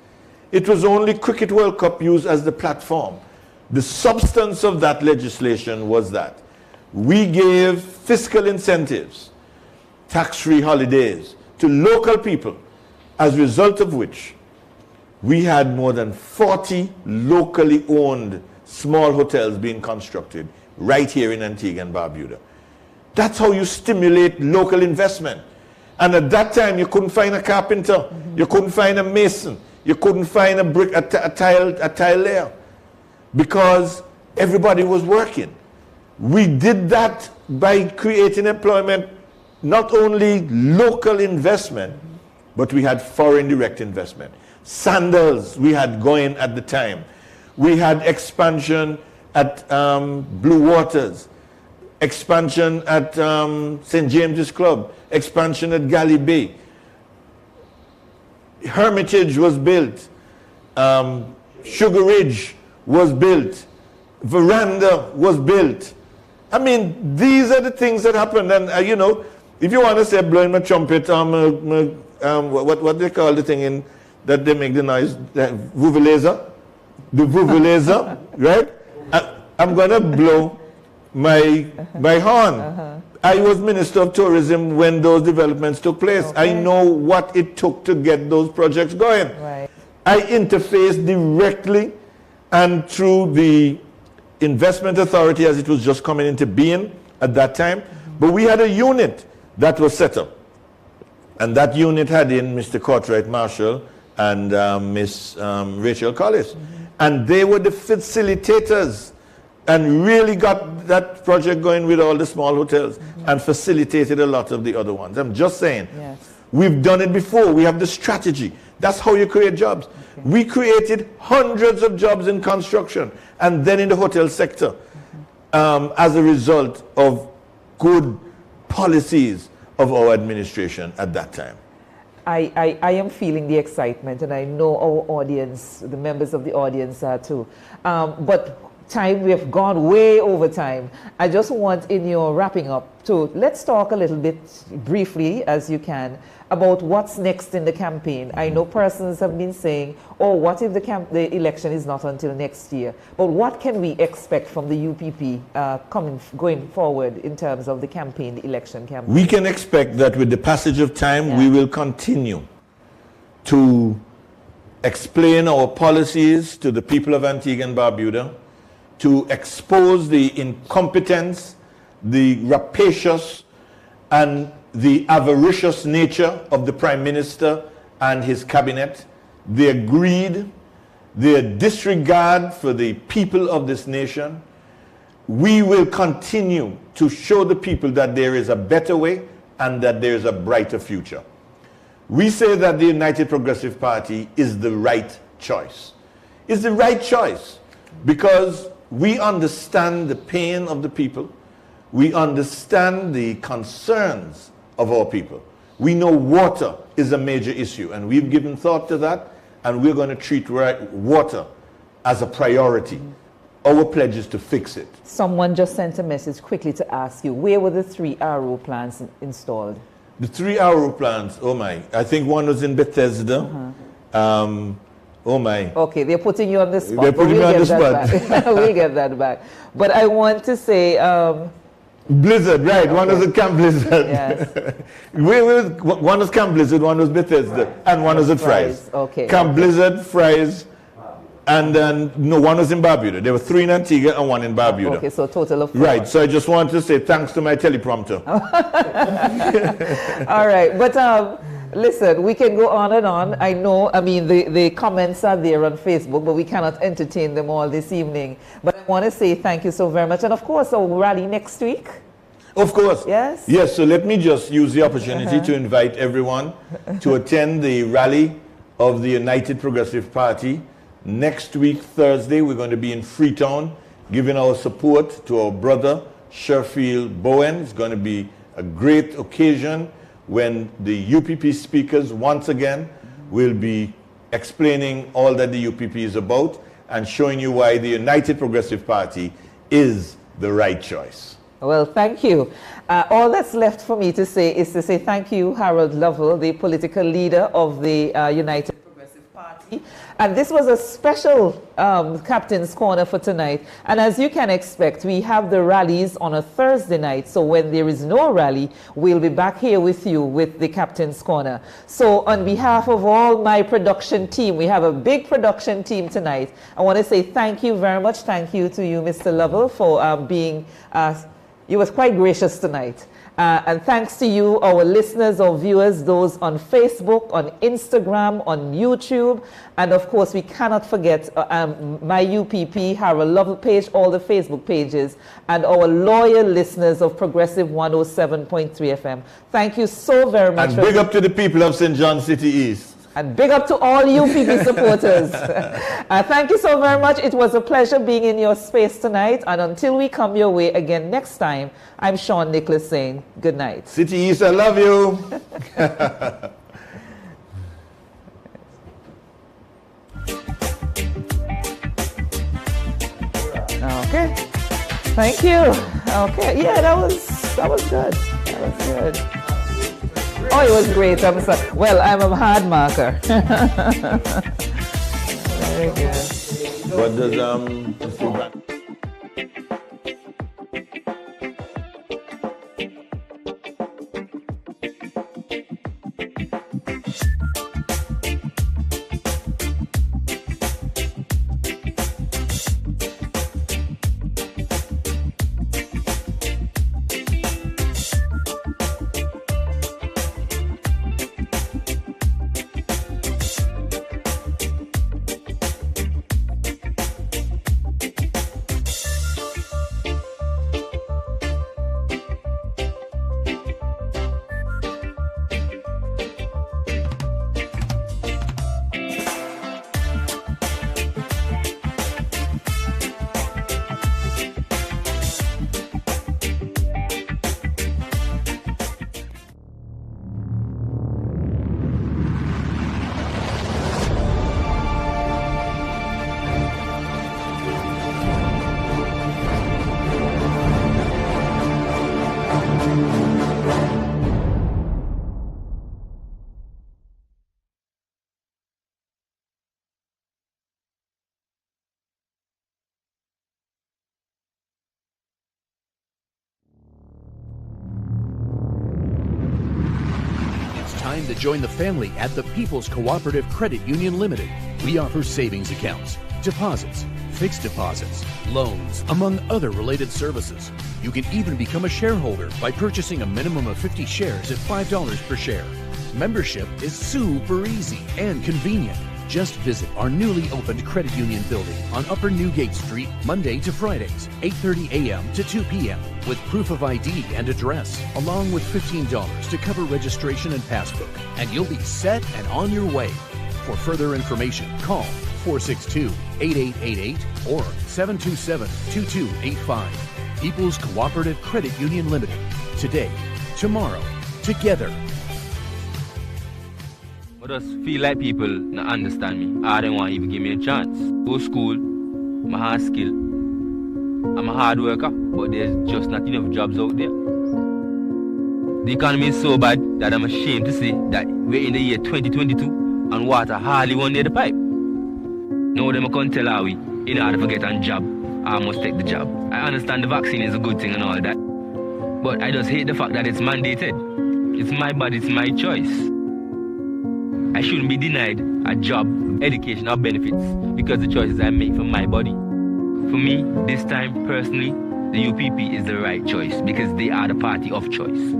it was only Cricket World Cup used as the platform. The substance of that legislation was that we gave fiscal incentives, tax-free holidays, to local people, as a result of which we had more than 40 locally owned small hotels being constructed right here in Antigua and Barbuda. That's how you stimulate local investment. And at that time, you couldn't find a carpenter, you couldn't find a mason, you couldn't find a brick, a tile layer, because everybody was working. We did that by creating employment, not only local investment, but we had foreign direct investment. Sandals we had going at the time. We had expansion at Blue Waters, expansion at St. James's Club, expansion at Galley Bay. Hermitage was built. Sugar Ridge was built. Veranda was built. I mean, these are the things that happened. And, you know, if you want to say blowing my trumpet, what they call the thing in that they make the noise, vuvuzela, the vuvuzela, right? I'm going to blow my horn. I was Minister of Tourism when those developments took place. I know what it took to get those projects going. Right. I interfaced directly and through the Investment Authority as it was just coming into being at that time. But we had a unit that was set up. And that unit had in Mr. Cartwright Marshall and Miss Rachel Collis. And they were the facilitators and really got that project going with all the small hotels and facilitated a lot of the other ones. I'm just saying, we've done it before. We have the strategy. That's how you create jobs. We created hundreds of jobs in construction and then in the hotel sector as a result of good policies of our administration at that time. I am feeling the excitement, and I know our audience, the members of the audience are too. But time, we have gone way over time. I just want, in your wrapping up, to let's talk a little bit briefly, as you can, about what's next in the campaign. I know persons have been saying, oh, what if the election is not until next year? But what can we expect from the UPP going forward in terms of the campaign, the election campaign? We can expect that with the passage of time, we will continue to explain our policies to the people of Antigua and Barbuda, to expose the incompetence, the rapacious, and the avaricious nature of the Prime Minister and his cabinet, their greed, their disregard for the people of this nation. We will continue to show the people that there is a better way and that there is a brighter future. We say that the United Progressive Party is the right choice. It's the right choice because we understand the pain of the people. We understand the concerns of our people. We know water is a major issue, and we've given thought to that, and we're going to treat water as a priority. Our pledge is to fix it. Someone just sent a message quickly to ask you, where were the 3 RO plants installed? The 3 RO plants, oh my, I think one was in Bethesda. Oh my. Okay, they're putting you on the spot. They're putting me on the spot. We'll get that back. But I want to say... Blizzard, right. One was at Camp Blizzard. Yes. One was Camp Blizzard, one was Bethesda, and one was at Fry's. Okay. Camp Blizzard, Fry's, and then, no, one was in Barbuda. There were 3 in Antigua and 1 in Barbuda. Okay, so a total of 4. Right, so I just wanted to say thanks to my teleprompter. All right, but listen, we can go on and on. I know, I mean, the comments are there on Facebook, but we cannot entertain them all this evening. But I want to say thank you so very much. And of course, our rally next week. Of course. Yes? Yes, so let me just use the opportunity to invite everyone to attend the rally of the United Progressive Party. Next week, Thursday, we're going to be in Freetown, giving our support to our brother, Sherfield Bowen. It's going to be a great occasion when the UPP speakers once again will be explaining all that the UPP is about and showing you why the United Progressive Party is the right choice. Well, thank you. All that's left for me to say is to say thank you, Harold Lovell, the political leader of the United Progressive Party. party. And this was a special Captain's Corner for tonight. And as you can expect, we have the rallies on a Thursday night. So when there is no rally, we'll be back here with you with the Captain's Corner. So on behalf of all my production team, we have a big production team tonight. I want to say thank you very much. Thank you to you, Mr. Lovell, for being, you was quite gracious tonight. And thanks to you, our listeners or viewers, those on Facebook, on Instagram, on YouTube. And of course, we cannot forget my UPP, Harold Lovell page, all the Facebook pages, and our loyal listeners of Progressive 107.3 FM. Thank you so very much. And big up to the people of St. John City East. And big up to all UPP supporters. Thank you so very much. It was a pleasure being in your space tonight. And until we come your way again next time, I'm Sean Nicholas saying good night. City East, I love you. Okay. Thank you. Okay. Yeah, that was good. That was good. Oh, it was great. I'm sorry. Well, I'm a hard marker. Very good. What does Mr. Brand? Time to join the family at the People's Cooperative Credit Union Limited. We offer savings accounts, deposits, fixed deposits, loans, among other related services. You can even become a shareholder by purchasing a minimum of 50 shares at $5 per share. Membership is super easy and convenient. Just visit our newly opened credit union building on Upper Newgate Street, Monday to Fridays, 8:30 a.m. to 2 p.m. with proof of ID and address, along with $15 to cover registration and passbook. And you'll be set and on your way. For further information, call 462-8888 or 727-2285. People's Cooperative Credit Union Limited. Today, tomorrow, together. I just feel like people not understand me. I don't want to even give me a chance. Go to school, I have skill. I'm a hard worker, but there's just not enough jobs out there. The economy is so bad that I'm ashamed to say that we're in the year 2022 and water hardly one near the pipe. Now them can't tell how we, in order to get a job, I must take the job. I understand the vaccine is a good thing and all that, but I just hate the fact that it's mandated. It's my body, it's my choice. I shouldn't be denied a job, education or benefits because the choices I make for my body. For me, this time, personally, the UPP is the right choice because they are the party of choice.